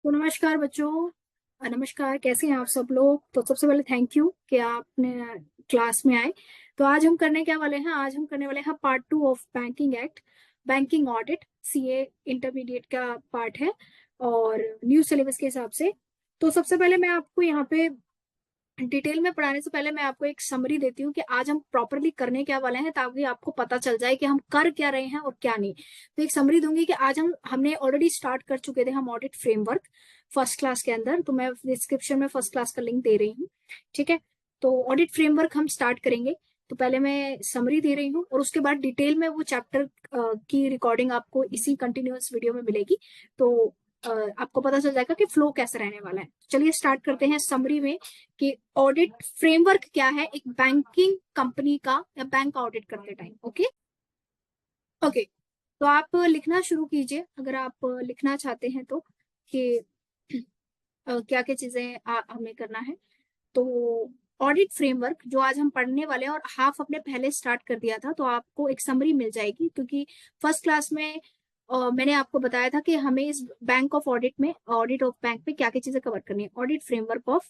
तो नमस्कार बच्चों। नमस्कार, कैसे हैं आप सब लोग। तो सबसे पहले थैंक यू कि आपने क्लास में आए। तो आज हम करने क्या वाले हैं, आज हम करने वाले हैं part 2 of banking act, banking audit, CA intermediate का पार्ट है और न्यू सिलेबस के हिसाब से। तो सबसे पहले मैं आपको यहाँ पे डिटेल में पढ़ाने से पहले मैं आपको एक समरी देती हूँ कि आज हम प्रॉपरली करने क्या वाले हैं, ताकि आपको पता चल जाए कि हम कर क्या रहे हैं और क्या नहीं। तो एक समरी दूंगी कि आज हमने ऑलरेडी स्टार्ट कर चुके थे हम ऑडिट फ्रेमवर्क फर्स्ट क्लास के अंदर। तो मैं डिस्क्रिप्शन में फर्स्ट क्लास का लिंक दे रही हूँ, ठीक है। तो ऑडिट फ्रेमवर्क हम स्टार्ट करेंगे। तो पहले मैं समरी दे रही हूँ और उसके बाद डिटेल में वो चैप्टर की रिकॉर्डिंग आपको इसी कंटिन्यूअस वीडियो में मिलेगी। तो आपको पता चल जाएगा कि फ्लो कैसे रहने वाला है। चलिए स्टार्ट करते हैं समरी में कि ऑडिट फ्रेमवर्क क्या है एक बैंकिंग कंपनी का या बैंक का ऑडिट करते टाइम। Okay okay. तो आप लिखना शुरू कीजिए अगर आप लिखना चाहते हैं तो, कि क्या क्या चीजें हमें करना है। तो ऑडिट फ्रेमवर्क जो आज हम पढ़ने वाले हैं, और हाफ अपने पहले स्टार्ट कर दिया था, तो आपको एक समरी मिल जाएगी, क्योंकि फर्स्ट क्लास में मैंने आपको बताया था कि हमें इस बैंक ऑफ ऑडिट में, ऑडिट ऑफ बैंक में क्या क्या चीजें कवर करनी है, ऑडिट फ्रेमवर्क ऑफ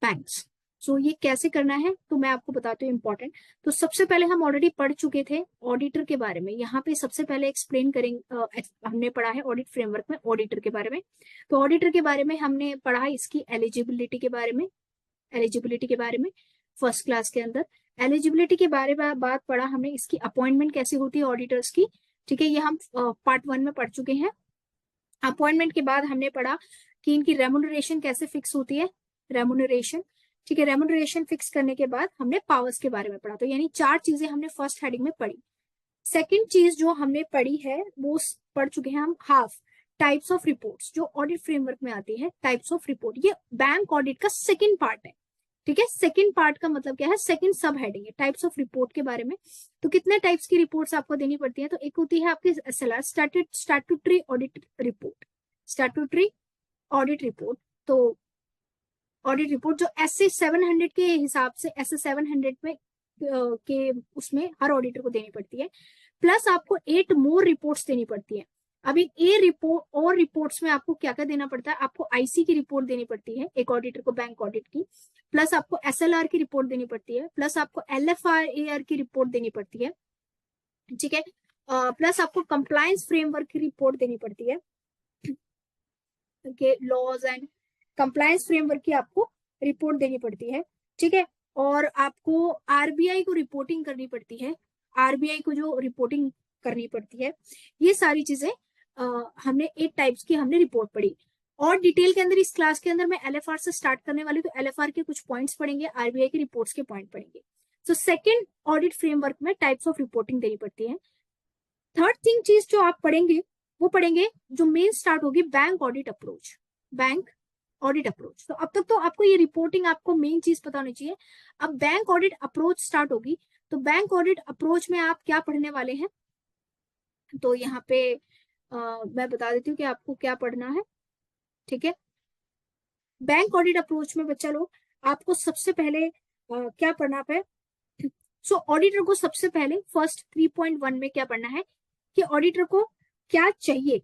बैंक्स। सो ये कैसे करना है तो मैं आपको बताती हूँ इंपॉर्टेंट। तो सबसे पहले हम ऑलरेडी पढ़ चुके थे ऑडिटर के बारे में। यहाँ पे सबसे पहले एक्सप्लेन करेंगे, हमने पढ़ा है ऑडिट फ्रेमवर्क में ऑडिटर के बारे में। तो ऑडिटर के बारे में हमने पढ़ा है, इसकी एलिजिबिलिटी के बारे में, एलिजिबिलिटी के बारे में फर्स्ट क्लास के अंदर। एलिजिबिलिटी के बारे में बात पढ़ा हमने, इसकी अपॉइंटमेंट कैसे होती है ऑडिटर्स की, ठीक है, ये हम पार्ट 1 में पढ़ चुके हैं। अपॉइंटमेंट के बाद हमने पढ़ा कि इनकी रेमुनरेशन कैसे फिक्स होती है, रेमुनरेशन, ठीक है। रेमुनरेशन फिक्स करने के बाद हमने पावर्स के बारे में पढ़ा। तो यानी 4 चीजें हमने फर्स्ट हेडिंग में पढ़ी। सेकंड चीज जो हमने पढ़ी है वो पढ़ चुके हैं हम हाफ, टाइप्स ऑफ रिपोर्ट्स जो ऑडिट फ्रेमवर्क में आती है। टाइप्स ऑफ रिपोर्ट ये बैंक ऑडिट का सेकंड पार्ट है, ठीक है। सेकंड पार्ट का मतलब क्या है, सेकंड सब हेडिंग है टाइप्स ऑफ रिपोर्ट के बारे में। तो कितने टाइप्स की रिपोर्ट्स आपको देनी पड़ती है, तो एक होती है आपकी SLR, statutory audit report, statutory audit report. तो ऑडिट रिपोर्ट जो SA 700 के हिसाब से, SA 700 में के उसमें हर ऑडिटर को देनी पड़ती है। प्लस आपको 8 मोर रिपोर्ट्स देनी पड़ती है। अभी ए रिपोर्ट और रिपोर्ट्स में आपको क्या क्या देना पड़ता है, आपको आईसी की रिपोर्ट देनी पड़ती है एक ऑडिटर को, बैंक ऑडिट की। प्लस आपको एसएलआर की रिपोर्ट देनी पड़ती है। प्लस आपको एलएफआरएआर की रिपोर्ट देनी पड़ती है, ठीक है। प्लस आपको कंप्लायंस फ्रेमवर्क की रिपोर्ट देनी पड़ती है, के लॉज एंड कंप्लायंस फ्रेमवर्क की आपको रिपोर्ट देनी पड़ती है, ठीक है। और आपको आरबीआई को रिपोर्टिंग करनी पड़ती है, आरबीआई को जो रिपोर्टिंग करनी पड़ती है। ये सारी चीजें हमने 8 टाइप्स की हमने रिपोर्ट पढ़ी। और डिटेल के अंदर इस क्लास के अंदर मैं एलएफआर से स्टार्ट करने वाली, तो एलएफआर के कुछ पॉइंट्स पढ़ेंगे, आरबीआई की रिपोर्ट्स के पॉइंट पढ़ेंगे। तो सेकंड ऑडिट फ्रेमवर्क में टाइप्स ऑफ रिपोर्टिंग देनी पड़ती है। थर्ड थिंग चीज जो आप पढ़ेंगे वो पढ़ेंगे जो मेन स्टार्ट होगी, bank audit approach, bank audit approach. तो अब तक तो आपको ये रिपोर्टिंग, आपको मेन चीज पता होनी चाहिए। अब बैंक ऑडिट अप्रोच स्टार्ट होगी। तो बैंक ऑडिट अप्रोच में आप क्या पढ़ने वाले हैं, तो यहाँ पे मैं बता देती हूँ कि आपको क्या पढ़ना है, ठीक है। बैंक ऑडिट अप्रोच में बच्चा लोग आपको सबसे पहले क्या पढ़ना है। सो ऑडिटर को सबसे पहले फर्स्ट 3.1 में क्या पढ़ना है कि ऑडिटर को क्या चाहिए,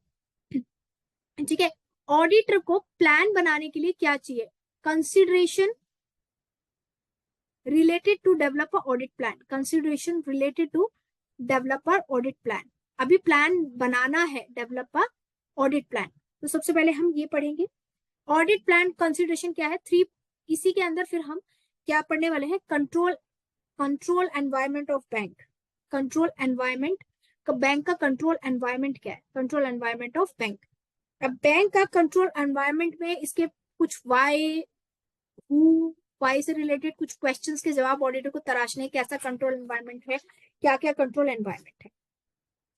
ठीक है। ऑडिटर को प्लान बनाने के लिए क्या चाहिए, consideration related to develop audit plan, consideration related to developer audit plan. अभी प्लान बनाना है, डेवलपर ऑडिट प्लान। तो सबसे पहले हम ये पढ़ेंगे ऑडिट प्लान कंसिडरेशन क्या है 3। इसी के अंदर फिर हम क्या पढ़ने वाले हैं, control environment of bank, control environment का, बैंक का कंट्रोल एनवायरमेंट क्या है, कंट्रोल एनवायरमेंट ऑफ बैंक। अब बैंक का कंट्रोल एनवायरमेंट में इसके कुछ वाई से रिलेटेड कुछ क्वेश्चंस के जवाब ऑडिटर को तराशने, कैसा कंट्रोल एनवायरमेंट है, क्या क्या कंट्रोल एनवायरमेंट है,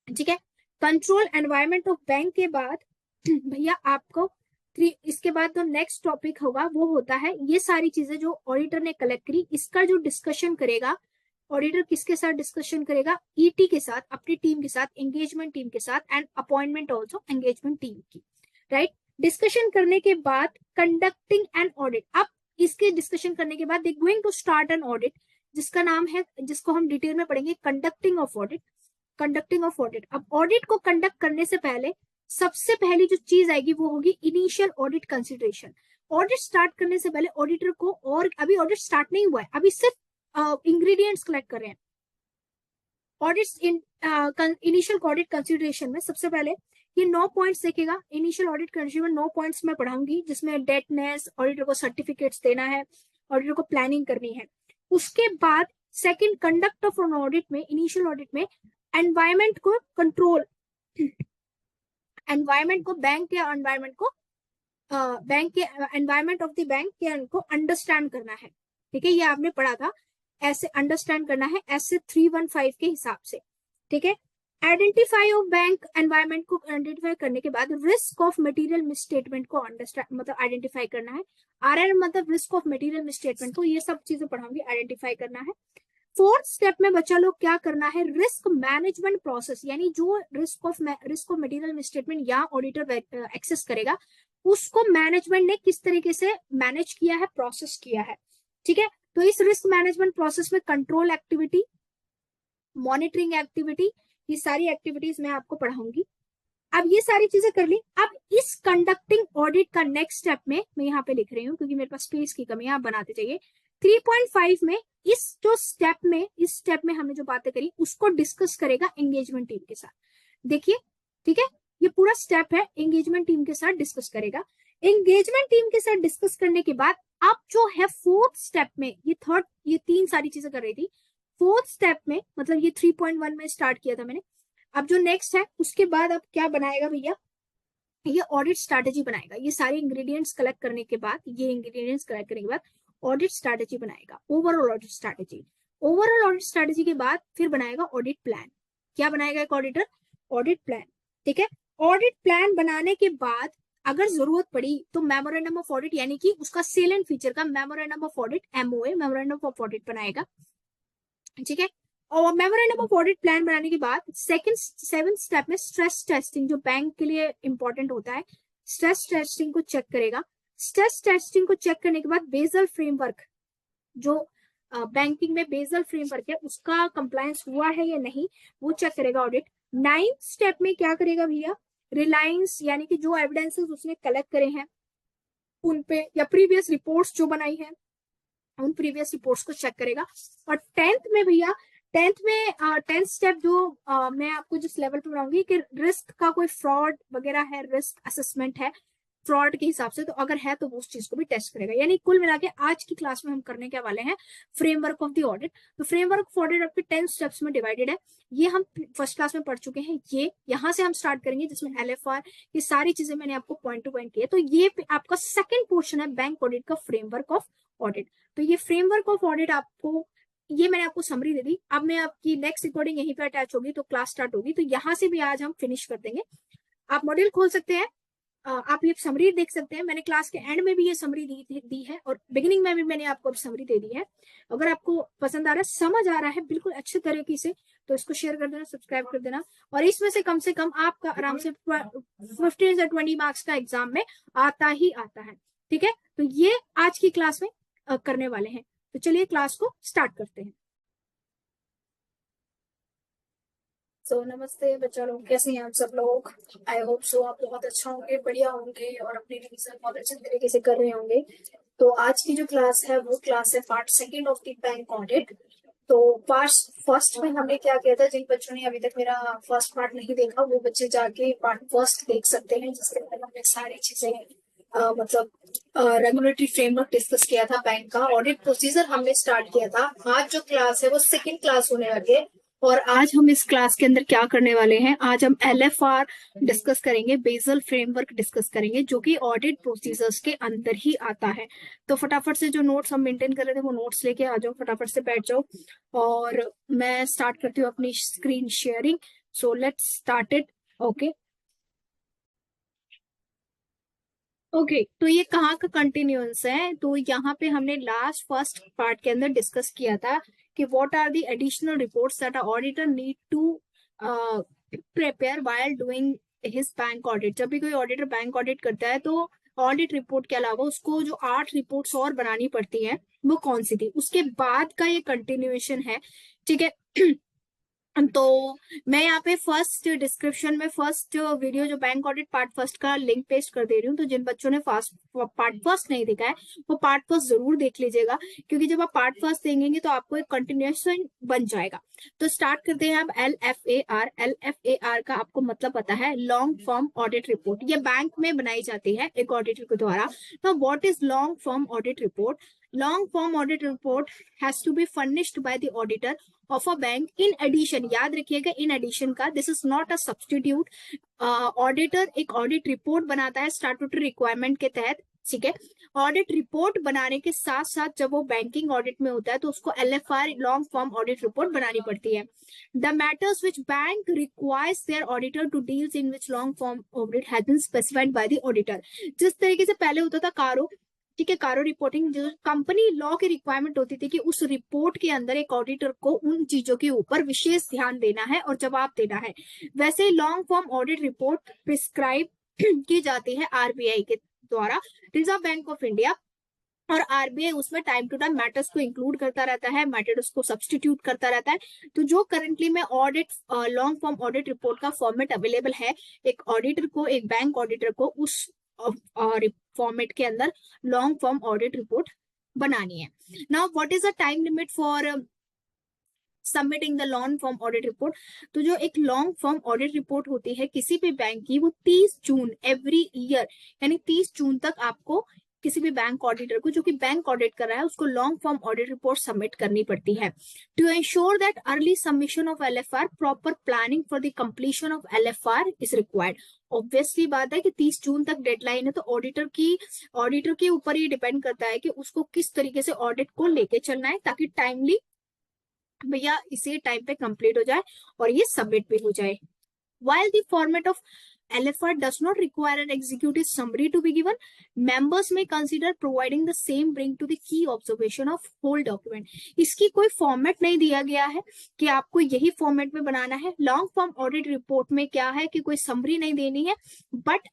ठीक है। कंट्रोल एनवायरमेंट ऑफ बैंक के बाद भैया आपको इसके बाद जो नेक्स्ट टॉपिक होगा वो होता है, ये सारी चीजें जो ऑडिटर ने कलेक्ट करी, इसका जो डिस्कशन करेगा ऑडिटर, किसके साथ डिस्कशन करेगा, ईटी के साथ, अपनी टीम के साथ, एंगेजमेंट टीम के साथ, and appointment also engagement team की, राइट। डिस्कशन करने के बाद कंडक्टिंग एन ऑडिट। अब इसके डिस्कशन करने के बाद they going to start an audit, जिसका नाम है, जिसको हम डिटेल में पढ़ेंगे, conducting of audit, conducting of audit. अब ऑडिट को कंडक्ट करने से पहले सबसे पहली जो चीज आएगी वो होगी initial audit consideration. Audit start करने से पहले ऑडिटर को, और अभी ऑडिट स्टार्ट नहीं हुआ है, अभी सिर्फ इंग्रेडिएंट्स कलेक्ट कर रहे हैं। ऑडिट इनिशियल ऑडिट कंसिडरेशन में सबसे पहले ये 9 पॉइंट्स देखेगा। इनिशियल ऑडिट कंसिडरेशन में 9 पॉइंट्स मैं पढ़ाऊंगी, जिसमें डेटनेस, ऑडिटर को सर्टिफिकेट्स देना है, ऑडिटर को प्लानिंग करनी है। उसके बाद second, conduct of an audit में, इनिशियल ऑडिट में एनवायरमेंट को कंट्रोल, एनवायरमेंट को बैंक के एनवायरमेंट को बैंक के एनवायरमेंट ऑफ द बैंक के को अंडरस्टैंड करना है। ठीक है, ये आपने पढ़ा था, ऐसे अंडरस्टैंड करना है ऐसे 315 के हिसाब से। ठीक है, आइडेंटिफाई ऑफ बैंक एनवायरमेंट को आइडेंटिफाई करने के बाद रिस्क ऑफ मटेरियल मिसस्टेटमेंट को अंडरस्टैंड मतलब आइडेंटिफाई करना है। आर मतलब रिस्क ऑफ मटेरियल मिसस्टेटमेंट को, ये सब चीजें पढ़ाऊंगी, आइडेंटिफाई करना है। फोर्थ स्टेप में बच्चा लोग क्या करना है, रिस्क मैनेजमेंट प्रोसेस, यानी जो रिस्क ऑफ मटेरियल मिसस्टेटमेंट या ऑडिटर एक्सेस करेगा उसको मैनेजमेंट ने किस तरीके से मैनेज किया है, प्रोसेस किया है। ठीक है, तो इस रिस्क मैनेजमेंट प्रोसेस में कंट्रोल एक्टिविटी, मॉनिटरिंग एक्टिविटी, ये सारी एक्टिविटीज मैं आपको पढ़ाऊंगी। अब ये सारी चीजें कर ली। अब इस कंडक्टिंग ऑडिट का नेक्स्ट स्टेप में मैं यहाँ पे लिख रही हूँ क्योंकि मेरे पास स्पेस की कमी है, आप बनाते चाहिए। 3.5 में इस जो स्टेप में, इस स्टेप में हमने जो बातें करी उसको डिस्कस करेगा एंगेजमेंट टीम के साथ। देखिए, ठीक है, ये पूरा स्टेप है, एंगेजमेंट टीम के साथ डिस्कस करेगा। एंगेजमेंट टीम के साथ डिस्कस करने के बाद अब जो है फोर्थ स्टेप में, ये थर्ड, ये तीन सारी चीजें कर रही थी। फोर्थ स्टेप में मतलब ये 3.1 में स्टार्ट किया था मैंने। अब जो नेक्स्ट है उसके बाद अब क्या बनाएगा भैया, ये ऑडिट स्ट्रैटेजी बनाएगा। ये सारे इंग्रेडिएंट्स कलेक्ट करने के बाद, ये इंग्रेडिएंट्स कलेक्ट करने के बाद ऑडिट स्ट्रैटेजी बनाएगा, overall audit strategy. Overall audit strategy के बाद फिर बनाएगा ऑडिट प्लान। क्या बनाएगा एक ऑडिटर, ऑडिट प्लान। ठीक है, ऑडिट प्लान बनाने के बाद अगर जरूरत पड़ी तो मेमोरेंडम ऑफ ऑडिट, यानी कि उसका सेलेंट फीचर का memorandum of audit, MOA, memorandum of audit बनाएगा। ठीक है, और मेमोरेंडम ऑफ ऑडिट प्लान बनाने के बाद सेवेंथ स्टेप में स्ट्रेस टेस्टिंग, जो बैंक के लिए इंपॉर्टेंट होता है, स्ट्रेस टेस्टिंग को चेक करेगा। स्ट्रेस टेस्टिंग को चेक करने के बाद बेसल फ्रेमवर्क, जो बैंकिंग में बेसल फ्रेमवर्क है उसका कंप्लायंस हुआ है या नहीं, वो चेक करेगा ऑडिट। 9th स्टेप में क्या करेगा भैया, रिलायंस, यानी कि जो एविडेंसेस उसने कलेक्ट करे हैं उन पे, या प्रीवियस रिपोर्ट्स जो बनाई है उन प्रीवियस रिपोर्ट्स को चेक करेगा। और 10th में भैया, 10th स्टेप जो मैं आपको जिस लेवल पे बनाऊंगी कि रिस्क का कोई फ्रॉड वगैरह है, रिस्क असेसमेंट है फ्रॉड के हिसाब से, तो अगर है तो वो उस चीज को भी टेस्ट करेगा। यानी कुल मिला के आज की क्लास में हम करने के वाले हैं फ्रेमवर्क ऑफ द ऑडिट। तो फ्रेमवर्क ऑफ ऑडिट आपके 10 स्टेप्स में डिवाइडेड है। ये हम फर्स्ट क्लास में पढ़ चुके हैं, ये यहाँ से हम स्टार्ट करेंगे जिसमें LFR, ये सारी चीजें मैंने आपको पॉइंट टू पॉइंट किया। तो ये आपका सेकेंड पोर्शन है बैंक ऑडिट का, फ्रेमवर्क ऑफ ऑडिट। तो ये फ्रेमवर्क ऑफ ऑडिट आपको, ये मैंने आपको समरी दे दी। अब मैं आपकी नेक्स्ट रिकॉर्डिंग यहीं पे अटैच होगी तो क्लास स्टार्ट होगी, तो यहाँ से भी आज हम फिनिश कर देंगे। आप मॉड्यूल खोल सकते हैं, आप ये समरी देख सकते हैं। मैंने क्लास के एंड में भी ये समरी दी है और बिगिनिंग में भी मैंने आपको समरी दे दी है। अगर आपको पसंद आ रहा है, समझ आ रहा है बिल्कुल अच्छे तरीके से, तो इसको शेयर कर देना, सब्सक्राइब कर देना। और इसमें से कम आपका आराम से 15 से 20 मार्क्स का एग्जाम में आता ही आता है। ठीक है, तो ये आज की क्लास में करने वाले हैं। तो चलिए क्लास को स्टार्ट करते हैं। नमस्ते बच्चा लोग, कैसे हैं आप सब लोग। आई होप सो आप बहुत अच्छा होंगे, बढ़िया होंगे और अपनी रिवीजन बहुत अच्छे तरीके से कर रहे होंगे। तो आज की जो क्लास है वो क्लास है part second of the bank audit. तो पार्ट फर्स्ट में हमने क्या किया था, जिन बच्चों ने अभी तक मेरा फर्स्ट पार्ट नहीं देखा वो बच्चे जाके पार्ट फर्स्ट देख सकते हैं, जिसके अंदर हमने सारी चीजें मतलब रेगुलेटरी फ्रेमवर्क डिस्कस किया था, बैंक का ऑडिट प्रोसीजर हमने स्टार्ट किया था। आज जो क्लास है वो सेकंड क्लास होने वाली है और आज हम इस क्लास के अंदर क्या करने वाले हैं, आज हम LFR डिस्कस करेंगे, बेसल फ्रेमवर्क डिस्कस करेंगे, जो कि ऑडिट प्रोसीजर्स के अंदर ही आता है। तो फटाफट से जो नोट्स हम मेंटेन कर रहे थे वो नोट्स लेके आ जाओ, फटाफट से बैठ जाओ और मैं स्टार्ट करती हूँ अपनी screen sharing. So let's start it. Okay okay, तो ये कहाँ का कंटिन्यूअंस है, तो यहाँ पे हमने लास्ट फर्स्ट पार्ट के अंदर डिस्कस किया था कि what are the additional reports that auditor need to prepare while doing his bank audit. जब भी कोई ऑडिटर बैंक ऑडिट करता है तो ऑडिट रिपोर्ट के अलावा उसको जो 8 रिपोर्ट्स और बनानी पड़ती हैं वो कौन सी थी, उसके बाद का ये कंटिन्यूएशन है। ठीक है तो मैं यहाँ पे फर्स्ट डिस्क्रिप्शन में फर्स्ट वीडियो जो बैंक ऑडिट पार्ट फर्स्ट का लिंक पेस्ट कर दे रही हूँ। तो जिन बच्चों ने फास्ट पार्ट फर्स्ट नहीं देखा है वो पार्ट फर्स्ट जरूर देख लीजिएगा, क्योंकि जब आप पार्ट फर्स्ट देंगे तो आपको एक कंटिन्यूएशन बन जाएगा। तो स्टार्ट करते हैं आप। LFAR का आपको मतलब पता है, लॉन्ग फॉर्म ऑडिट रिपोर्ट। ये बैंक में बनाई जाती है एक ऑडिटर के द्वारा। तो what is long form audit report? Long form audit report has to be furnished by the auditor of a bank in addition. याद रखिएगा, इन एडिशन का, this is not a substitute. Auditor एक audit report बनाता है statutory requirement के तहत, ठीक है। ऑडिट रिपोर्ट बनाने के साथ साथ जब वो बैंकिंग ऑडिट में होता है तो उसको LFR long form audit report बनानी पड़ती है। The matters which bank requires their auditor to deals in which long form audit has been specified by the auditor. जिस तरीके से पहले होता था कारो, ठीक है, कारो रिपोर्टिंग, जो कंपनी लॉ की रिक्वायरमेंट होती थी कि उस रिपोर्ट के अंदर एक ऑडिटर को उन चीजों के ऊपर विशेष ध्यान देना है और जवाब देना है, वैसे ही long form audit report prescribe की जाती है RBI के द्वारा, रिजर्व बैंक ऑफ इंडिया। और RBI उसमें टाइम टू टाइम मैटर्स को इंक्लूड करता रहता है, मैटर्स को सब्सटीट्यूट करता रहता है। तो जो करंटली में audit long form audit report का फॉर्मेट अवेलेबल है, एक ऑडिटर को, एक बैंक ऑडिटर को उस फॉर्मेट के अंदर लॉन्ग फॉर्म ऑडिट रिपोर्ट बनानी है। Now what is the time limit for submitting the long form audit report? तो जो एक लॉन्ग फॉर्म ऑडिट रिपोर्ट होती है किसी भी बैंक की, वो 30 जून एवरी ईयर, यानी 30 जून तक आपको किसी भी बैंक ऑडिटर को जो कि बैंक ऑडिट कर रहा है उसको long form audit report submit करनी पड़ती है। To ensure that early submission of LFR, proper planning for the completion of LFR is required. Obviously बात है कि 30 जून तक डेडलाइन है, तो ऑडिटर के ऊपर ही डिपेंड करता है कि उसको किस तरीके से ऑडिट को लेके चलना है ताकि टाइमली भैया इसी टाइम पे कंप्लीट हो जाए और ये सबमिट भी हो जाए। While the format of LFR does not require an executive summary to be given, members may consider providing the same bring to the key observation of whole document. इसकी कोई फॉर्मेट नहीं दिया गया है कि आपको यही फॉर्मेट में बनाना है। लॉन्ग फॉर्म ऑडिट रिपोर्ट में क्या है कि कोई समरी नहीं देनी है, बट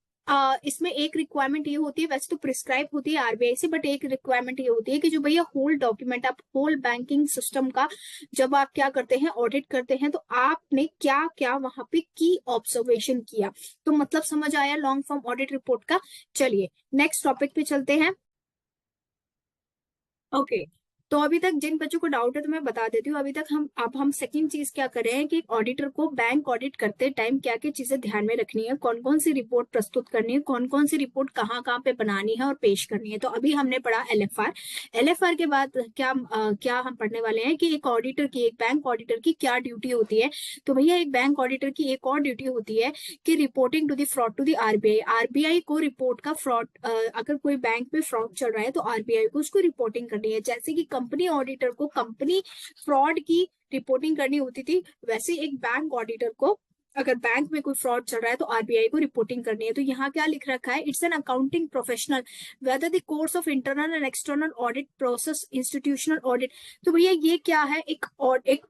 इसमें एक रिक्वायरमेंट ये होती है, वैसे तो प्रिस्क्राइब होती है RBI से, बट एक रिक्वायरमेंट ये होती है कि जो भैया होल डॉक्यूमेंट, आप होल बैंकिंग सिस्टम का जब आप क्या करते हैं, ऑडिट करते हैं, तो आपने क्या क्या वहां पे की ऑब्जर्वेशन किया। तो मतलब समझ आया लॉन्ग फॉर्म ऑडिट रिपोर्ट का। चलिए नेक्स्ट टॉपिक पे चलते हैं। ओके, तो अभी तक जिन बच्चों को डाउट है तो मैं बता देती हूँ। अभी तक हम सेकंड चीज क्या कर रहे हैं कि ऑडिटर को बैंक ऑडिट करते टाइम क्या क्या चीजें ध्यान में रखनी है, कौन कौन सी रिपोर्ट प्रस्तुत करनी है, कौन कौन सी रिपोर्ट कहाँ कहाँ पे बनानी है और पेश करनी है। तो अभी हमने पढ़ा LFR के बाद क्या हम पढ़ने वाले हैं कि एक ऑडिटर की, एक बैंक ऑडिटर की क्या ड्यूटी होती है। तो भैया एक बैंक ऑडिटर की एक और ड्यूटी होती है कि reporting to the fraud to the RBI को रिपोर्ट का फ्रॉड, अगर कोई बैंक में फ्रॉड चल रहा है तो RBI को उसको रिपोर्टिंग करनी है। जैसे कि कंपनी ऑडिटर को कंपनी फ्रॉड की रिपोर्टिंग करनी होती थी, वैसे एक बैंक ऑडिटर को अगर बैंक में कोई फ्रॉड चल रहा है तो RBI को रिपोर्टिंग करनी है। तो यहाँ क्या लिख रखा है, it's an accounting professional whether the course of internal and external audit process institutional audit. तो भैया ये क्या है, एक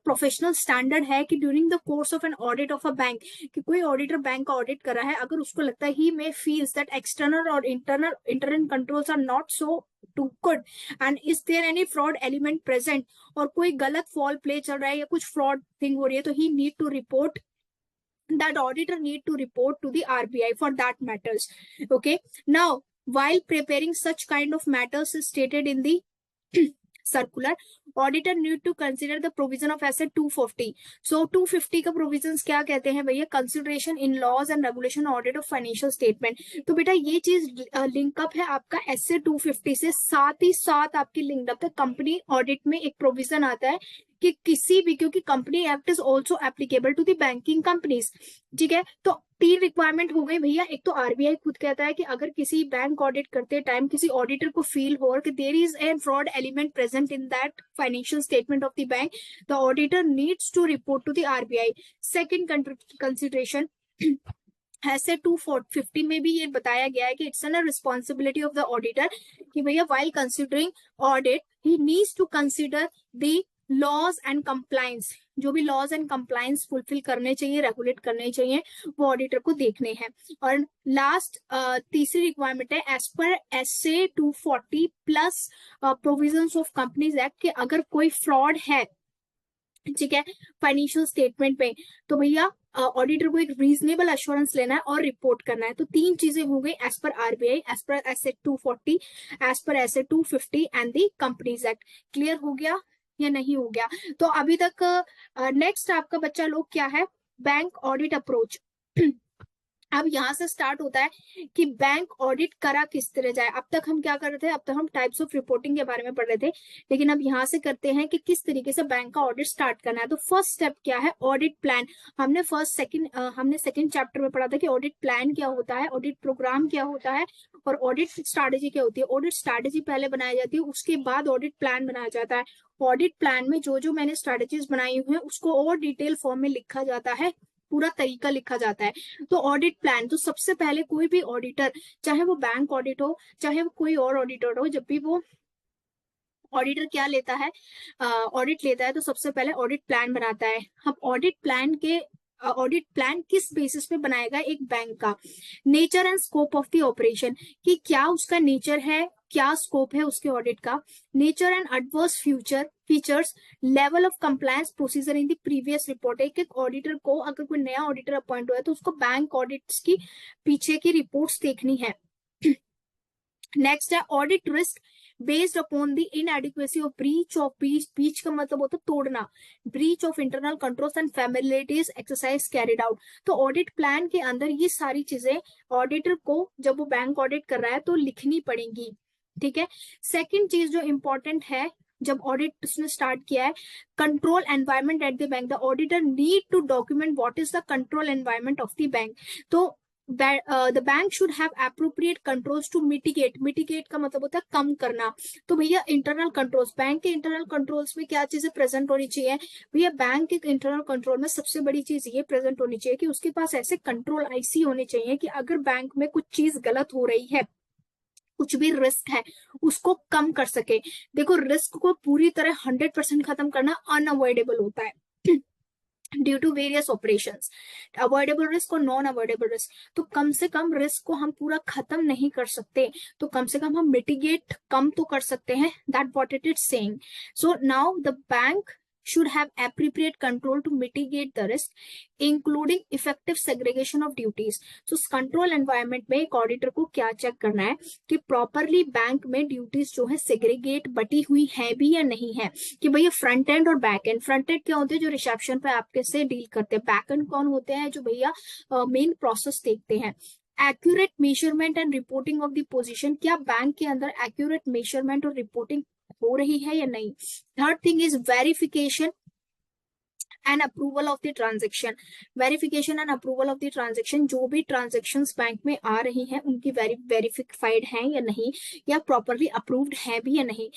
प्रोफेशनल स्टैंडर्ड है कि during the course of an audit of a bank, कि कोई ऑडिटर बैंक का ऑडिट कर रहा है, अगर उसको लगता है he may feels that external और internal controls are not so too good and is there any fraud element present, और कोई गलत फॉल प्ले चल रहा है या कुछ फ्रॉड थिंग हो रही है, तो he need to report, that auditor need to report to the RBI for that matters. Okay, now while preparing such kind of matters is stated in the circular, auditor need to consider the provision of asset 240. So 250 का provisions क्या कहते हैं भैया, consideration in laws and regulation audit of financial statement। तो बेटा ये चीज linkup है आपका एसए 250 से, साथ ही साथ आपकी लिंकअप है कंपनी ऑडिट में एक प्रोविजन आता है कि किसी भी, क्योंकि company act is also applicable to the banking companies, ठीक है। तो 3 रिक्वायरमेंट हो गई भैया। एक तो RBI खुद कहता है कि अगर किसी बैंक ऑडिट करते टाइम किसी ऑडिटर को फील हो कि there is a fraud element present in that financial statement of the bank, the auditor needs to report to the RBI। Second consideration SA 250 में भी ये बताया गया है कि it's an responsibility of the auditor कि भैया while considering audit he needs to consider the laws and compliance, जो भी लॉज एंड कंप्लायंस फुलफिल करने चाहिए, रेगुलेट करने चाहिए, वो ऑडिटर को देखने हैं। और लास्ट तीसरी रिक्वायरमेंट है as per SA 240 plus provisions of companies act कि अगर कोई फ्रॉड है ठीक है, फाइनेंशियल स्टेटमेंट में। तो भैया ऑडिटर को एक रीजनेबल एश्योरेंस लेना है और रिपोर्ट करना है। तो तीन चीजें हो गई as per RBI, as per S 240, as per S 250 and the companies act. Clear हो गया या नहीं हो गया? तो अभी तक नेक्स्ट आपका बच्चा लोग क्या है, बैंक ऑडिट अप्रोच। अब यहाँ से स्टार्ट होता है कि बैंक ऑडिट करा किस तरह जाए। अब तक हम क्या कर रहे थे, अब तक हम टाइप्स ऑफ रिपोर्टिंग के बारे में पढ़ रहे थे, लेकिन अब यहाँ से करते हैं कि किस तरीके से बैंक का ऑडिट स्टार्ट करना है। तो फर्स्ट स्टेप क्या है, ऑडिट प्लान। हमने सेकंड चैप्टर में पढ़ा था कि ऑडिट प्लान क्या होता है, ऑडिट प्रोग्राम क्या होता है, और ऑडिट स्ट्रैटेजी क्या होती है। ऑडिट स्ट्रैटेजी पहले बनाई जाती है, उसके बाद ऑडिट प्लान बनाया जाता है। ऑडिट प्लान में जो जो मैंने स्ट्रैटेजीज बनाई हुई है उसको और डिटेल फॉर्म में लिखा जाता है, पूरा तरीका लिखा जाता है। तो ऑडिट प्लान, तो सबसे पहले कोई भी ऑडिटर, चाहे वो बैंक ऑडिट हो, चाहे वो कोई और ऑडिटर हो, जब भी वो ऑडिटर क्या लेता है, ऑडिट लेता है, तो सबसे पहले ऑडिट प्लान बनाता है। अब ऑडिट प्लान किस बेसिस पे बनाएगा, एक बैंक का nature and scope of the operation, कि क्या उसका नेचर है, क्या स्कोप है उसके ऑडिट का, nature and adverse features, level of compliance procedure in the previous report. एक एक ऑडिटर को, अगर कोई नया ऑडिटर अपॉइंट हुआ है तो उसको बैंक ऑडिट्स की पीछे की रिपोर्ट्स देखनी है। नेक्स्ट है audit risk based upon the inadequacy of breach का मतलब होता है तोड़ना, breach of internal controls and facilities exercise carried out. तो ऑडिट प्लान के अंदर ये सारी चीजें ऑडिटर को, जब वो बैंक ऑडिट कर रहा है, तो लिखनी पड़ेंगी। ठीक है, सेकेंड चीज जो इंपॉर्टेंट है, जब ऑडिट उसने स्टार्ट किया है, control environment at the bank, the auditor need to document what is the control environment of the bank. तो the bank should have appropriate controls to mitigate का मतलब होता है कम करना। तो भैया इंटरनल कंट्रोल्स, बैंक के इंटरनल कंट्रोल्स में क्या चीजें प्रेजेंट होनी चाहिए भैया, बैंक के इंटरनल कंट्रोल में सबसे बड़ी चीज ये प्रेजेंट होनी चाहिए कि उसके पास ऐसे कंट्रोल आईसी होने चाहिए कि अगर बैंक में कुछ चीज गलत हो रही है, कुछ भी रिस्क है, उसको कम कर सके। देखो रिस्क को पूरी तरह 100% खत्म करना अनअवॉइडेबल होता है due to various operations, avoidable risk और नॉन अवॉइडेबल रिस्क। तो कम से कम रिस्क को हम पूरा खत्म नहीं कर सकते, तो कम से कम हम मिटिगेट कम तो कर सकते हैं। That what it is saying. So now the bank should have appropriate control to mitigate the risk, including effective segregation of duties. So control environment में एक ऑडिटर को क्या चेक करना है कि प्रॉपरली बैंक में ड्यूटीज जो है सेग्रीगेट बटी हुई है भी या नहीं है, कि भैया फ्रंट एंड और बैक एंड। फ्रंट एंड क्या होते हैं, जो रिसेप्शन पे आपके से डील करते हैं। बैक एंड कौन होते हैं, जो भैया मेन प्रोसेस देखते हैं। Accurate measurement and reporting of the position, क्या बैंक के अंदर एक्यूरेट मेजरमेंट और रिपोर्टिंग हो रही है या नहीं। Third thing is verification and approval of the transaction. Verification and approval of the transaction, जो भी ट्रांजेक्शंस बैंक में आ रही हैं उनकी वेरिफाइड हैं या नहीं, या प्रॉपरली अप्रूव्ड है भी या नहीं।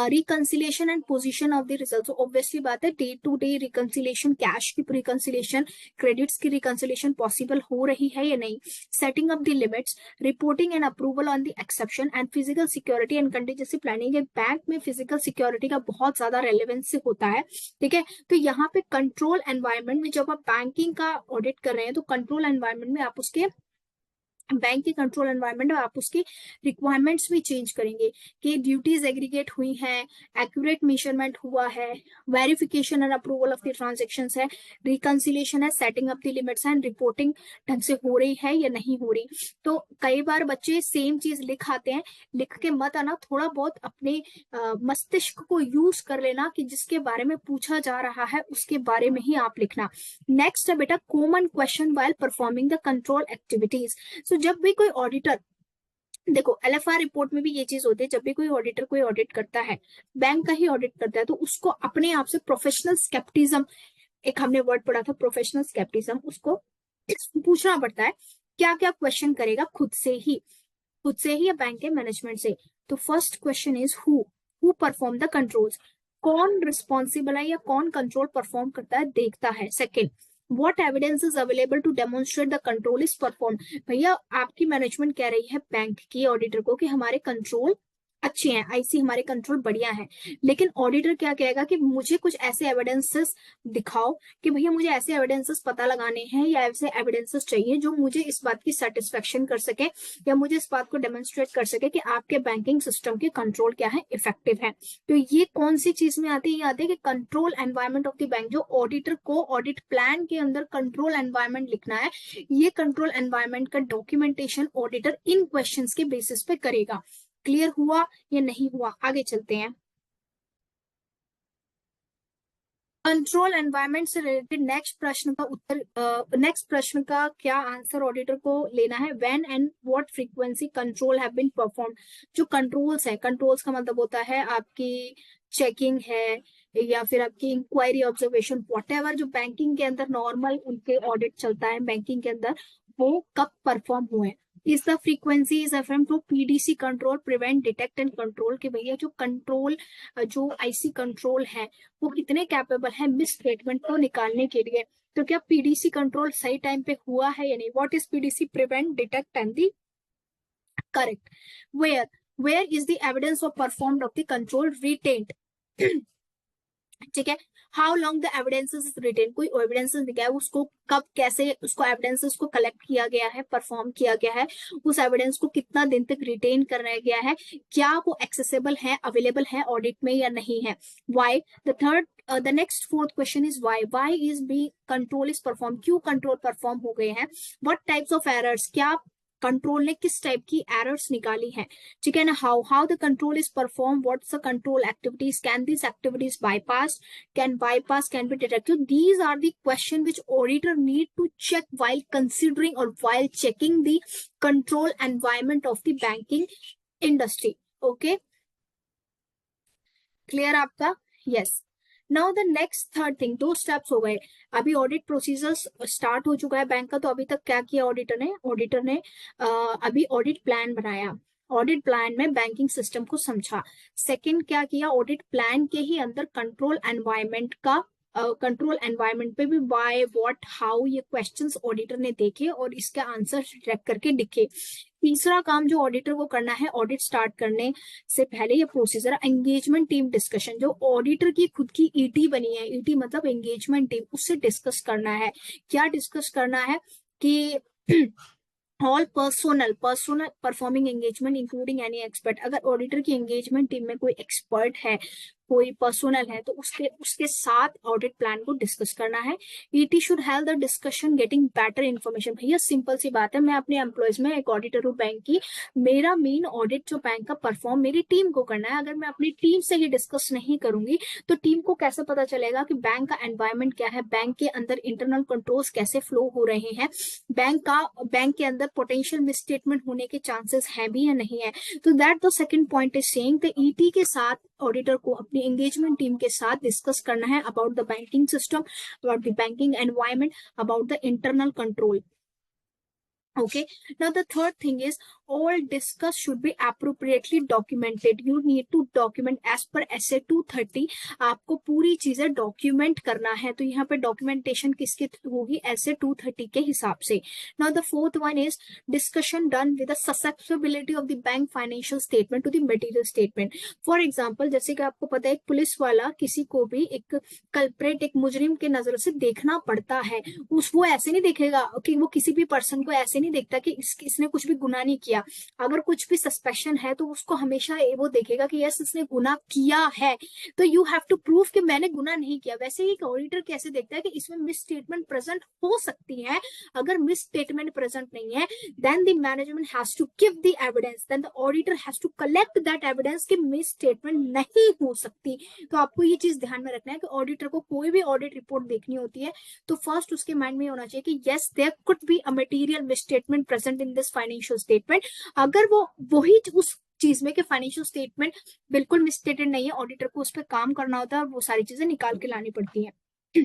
Reconciliation and position of the result, obviously बात है day to day reconciliation, cash की रिकंसिलेशन, क्रेडिट्स की रिकंसिलेशन पॉसिबल हो रही है या नहीं। Setting up the limits, reporting and approval on the exception and physical security and contingency planning. Bank में फिजिकल सिक्योरिटी का बहुत ज्यादा रेलेवेंस होता है। ठीक है, तो यहाँ पे कंट्रोल एनवायरनमेंट में जब आप बैंकिंग का ऑडिट कर रहे हैं, तो कंट्रोल एनवायरनमेंट में आप उसके बैंक के कंट्रोल एनवायरनमेंट में आप उसकी रिक्वायरमेंट्स भी चेंज करेंगे कि ड्यूटीज एग्रीगेट हुई हैं, एक्यूरेट मेजरमेंट हुआ है, verification and approval of the transactions है, रिकंसिलेशन है, setting up the limits and reporting ढंग से हो रही है या नहीं हो रही। तो कई बार बच्चे सेम चीज लिख आते हैं, लिख के मत आना, थोड़ा बहुत अपने मस्तिष्क को यूज कर लेना कि जिसके बारे में पूछा जा रहा है उसके बारे में ही आप लिखना। नेक्स्ट है बेटा common question while performing the control activities. So जब भी कोई ऑडिटर, देखो एलएफआर रिपोर्ट में भी ये चीज होती है, जब भी कोई ऑडिटर कोई ऑडिट करता है, बैंक का ही ऑडिट करता है, तो उसको अपने आप से प्रोफेशनल स्केप्टिज्म, एक हमने वर्ड पढ़ा था प्रोफेशनल स्केप्टिज्म, उसको पूछना पड़ता है। क्या क्या क्वेश्चन करेगा, खुद से ही या बैंक के मैनेजमेंट से। तो first question is who perform the controls, कौन रिस्पॉन्सिबल है या कौन कंट्रोल परफॉर्म करता है, देखता है। Second, What evidence is available to demonstrate the control is performed? भैया आपकी मैनेजमेंट कह रही है बैंक की ऑडिटर को कि हमारे कंट्रोल अच्छे हैं, आईसी हमारे कंट्रोल बढ़िया है, लेकिन ऑडिटर क्या कहेगा कि मुझे कुछ ऐसे एविडेंसेस दिखाओ कि भैया मुझे ऐसे एविडेंसेस पता लगाने हैं या ऐसे एविडेंसेस चाहिए जो मुझे इस बात की सेटिस्फेक्शन कर सके या मुझे इस बात को डेमोन्स्ट्रेट कर सके कि आपके बैंकिंग सिस्टम के कंट्रोल क्या है, इफेक्टिव है। तो ये कौन सी चीज में आती है, ये आती है कि control environment of the bank. जो ऑडिटर को ऑडिट प्लान के अंदर कंट्रोल एनवायरमेंट लिखना है, ये कंट्रोल एनवायरमेंट का डॉक्यूमेंटेशन ऑडिटर इन क्वेश्चंस के बेसिस पे करेगा। क्लियर हुआ या नहीं हुआ? आगे चलते हैं। कंट्रोल एनवायरनमेंट से रिलेटेड नेक्स्ट प्रश्न का उत्तर, नेक्स्ट प्रश्न का क्या आंसर ऑडिटर को लेना है, when and what frequency control have been performed. जो कंट्रोल्स है, कंट्रोल्स का मतलब होता है आपकी चेकिंग है या फिर आपकी इंक्वायरी, ऑब्जर्वेशन, व्हाटएवर जो बैंकिंग के अंदर नॉर्मल उनके ऑडिट चलता है बैंकिंग के अंदर, वो कब परफॉर्म हुए। Is the frequency is FM to PDC control, prevent, detect and control. कि भैया जो कंट्रोल, जो आईसी कंट्रोल है वो कितने कैपेबल है मिस स्टेटमेंट को निकालने के लिए। तो क्या पीडीसी कंट्रोल सही टाइम पे हुआ है या नहीं। What is PDC, prevent, detect and the correct. Where where is the evidence of performed of the control retained. ठीक है। How long the evidences is retain, कोई एविडेंसेस दिया है उसको कब, कैसे उसको एविडेंसेस को कलेक्ट किया गया है, परफॉर्म किया गया है, उस एविडेंस को कितना दिन तक रिटेन करना गया है, क्या वो एक्सेसिबल है, अवेलेबल है ऑडिट में या नहीं है। Why the third, the next fourth question is why is be control is perform, क्यों कंट्रोल परफॉर्म हो गए हैं। व्हाट टाइप्स ऑफ एरर्स, क्या कंट्रोल ने किस टाइप की एरर्स निकाली है। ठीक है ना। How the control is perform, what's the control activities, can this activities bypass, can bypass can be detected. These are the question which auditor need to check while considering or while checking the control environment of the banking industry. Okay, clear आपका? Yes. Now the next third thing, दो steps हो गए। अभी audit procedures start हो चुका है bank का। तो अभी तक क्या किया ऑडिटर ने अभी ऑडिट प्लान बनाया, ऑडिट प्लान में बैंकिंग सिस्टम को समझा। सेकंड क्या किया, ऑडिट प्लान के ही अंदर कंट्रोल एनवायरनमेंट का, कंट्रोल एनवायरनमेंट पे भी वाई, व्हाट, हाउ, ये क्वेश्चंस ऑडिटर ने देखे और इसके आंसर ट्रैक करके लिखे। तीसरा काम जो ऑडिटर को करना है, ऑडिट स्टार्ट करने से पहले ये प्रोसीजर, एंगेजमेंट टीम डिस्कशन। जो ऑडिटर की खुद की ईटी बनी है, ईटी मतलब एंगेजमेंट टीम, उससे डिस्कस करना है। क्या डिस्कस करना है कि all personnel performing engagement including any expert. अगर ऑडिटर की एंगेजमेंट टीम में कोई एक्सपर्ट है, कोई पर्सोनल है, तो उसके उसके साथ ऑडिट प्लान को डिस्कस करना है। ET should help the discussion getting better information. भैया सिंपल सी बात है, मैं अपने एम्प्लॉयज में एक ऑडिटर हूँ बैंक की, मेरा मेन ऑडिट जो बैंक का परफॉर्म मेरी टीम को करना है। अगर मैं अपनी टीम से ही डिस्कस नहीं करूंगी तो टीम को कैसे पता चलेगा कि बैंक का एनवायरमेंट क्या है, बैंक के अंदर इंटरनल कंट्रोल्स कैसे फ्लो हो रहे हैं, बैंक के अंदर पोटेंशियल मिसस्टेटमेंट होने के चांसेस है भी या नहीं है। तो that the second point is saying the ET के साथ ऑडिटर को अपनी एंगेजमेंट टीम के साथ डिस्कस करना है about the banking system, about the banking environment, about the internal control. Okay, now the third thing is all discuss should be appropriately documented. You need to document as per SA 230। आपको पूरी चीजें document करना है। तो यहाँ पे documentation किसके through होगी, SA 230 के हिसाब से। Now the fourth one is discussion done with the susceptibility of the bank financial statement to the material statement। For example, जैसे कि आपको पता है एक पुलिस वाला किसी को भी एक कल्प्रेट, एक मुजरिम के नजर से देखना पड़ता है। वो ऐसे नहीं देखेगा कि वो किसी भी पर्सन को ऐसे नहीं देखता कि इसने कुछ भी गुनाह नहीं किया। अगर कुछ भी सस्पेशन है तो उसको हमेशा वो देखेगा कि यस इसने गुनाह किया है, तो यू हैव टू प्रूव कि मैंने गुनाह नहीं किया। वैसे ही ऑडिटर कैसे देखता है कि इसमें मिस स्टेटमेंट प्रेजेंट हो सकती है। अगर मिस स्टेटमेंट प्रेजेंट नहीं है then the management has to give the evidence, then the auditor has to collect that evidence कि मिस स्टेटमेंट नहीं हो सकती। तो आपको ये चीज ध्यान में रखना है कि ऑडिटर को कोई भी ऑडिट रिपोर्ट देखनी होती है तो फर्स्ट उसके माइंड में होना चाहिए कि yes there could be a material misstatement present in this financial statement. अगर वो वही उस चीज में कि फाइनेंशियल स्टेटमेंट बिल्कुल मिसस्टेटेड नहीं है, ऑडिटर को उस पर काम करना होता है और वो सारी चीजें निकाल के लानी पड़ती है।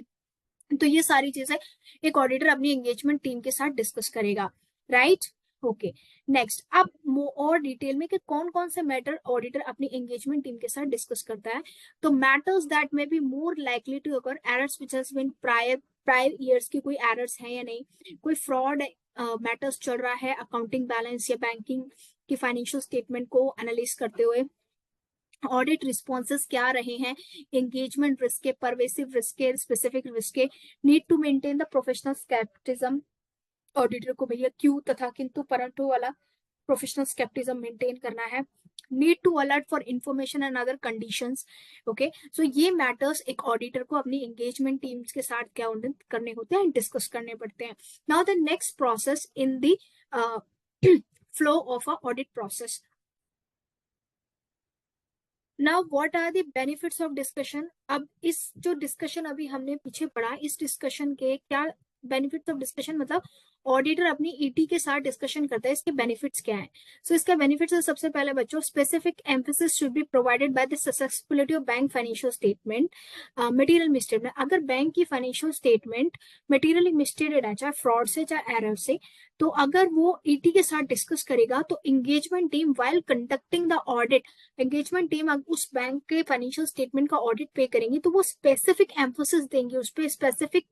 तो ये सारी चीजें एक ऑडिटर अपनी एंगेजमेंट टीम के साथ डिस्कस करेगा, राइट। ओके, नेक्स्ट अब और डिटेल में कि कौन कौन से मैटर ऑडिटर अपनी एंगेजमेंट टीम के साथ डिस्कस करता है। तो matters that may be more likely to occur, errors which has been prior years की कोई एरर्स है या नहीं, कोई फ्रॉड मैटर्स चल रहा है अकाउंटिंग बैलेंस या बैंकिंग की फाइनेंशियल स्टेटमेंट को एनालाइज करते हुए, ऑडिट रिस्पॉन्सेज क्या रहे हैं, एंगेजमेंट रिस्क के, परवेसिव रिस्क के, स्पेसिफिक रिस्क के, need to maintain the professional scepticism, auditor को भैया क्यों तथा किंतु परंतु वाला प्रोफेशनल स्केप्टिज्म मेंटेन करना है, need to alert for information and other conditions. Okay, so ये मैटर्स एक ऑडिटर को अपनी एंगेजमेंट टीम्स के साथ क्या करने होते हैं, डिस्कस करने पड़ते हैं। Now the next process in the flow of a audit process. Now what are the benefits of discussion. अब इस जो डिस्कशन अभी हमने पीछे पढ़ा, इस डिस्कशन के क्या बेनिफिट्स ऑफ डिस्कशन, मतलब ऑडिटर अपनी ईटी के साथ डिस्कशन करता है, इसके बेनिफिट्स क्या है। सो इसका बेनिफिट्स है, सबसे पहले बच्चों, specific emphasis should be provided by the susceptibility of bank financial statement, material misstatement. अगर बैंक की फाइनेंशियल स्टेटमेंट मटेरियली मिसस्टेटेड है, चाहे फ्रॉड से चाहे एरर से, तो अगर वो ईटी के साथ डिस्कस करेगा तो engagement team while conducting the audit, engagement team उस बैंक के फाइनेंशियल स्टेटमेंट का ऑडिट पे करेंगी तो वो स्पेसिफिक एम्फोसिस देंगे, उस पर स्पेसिफिक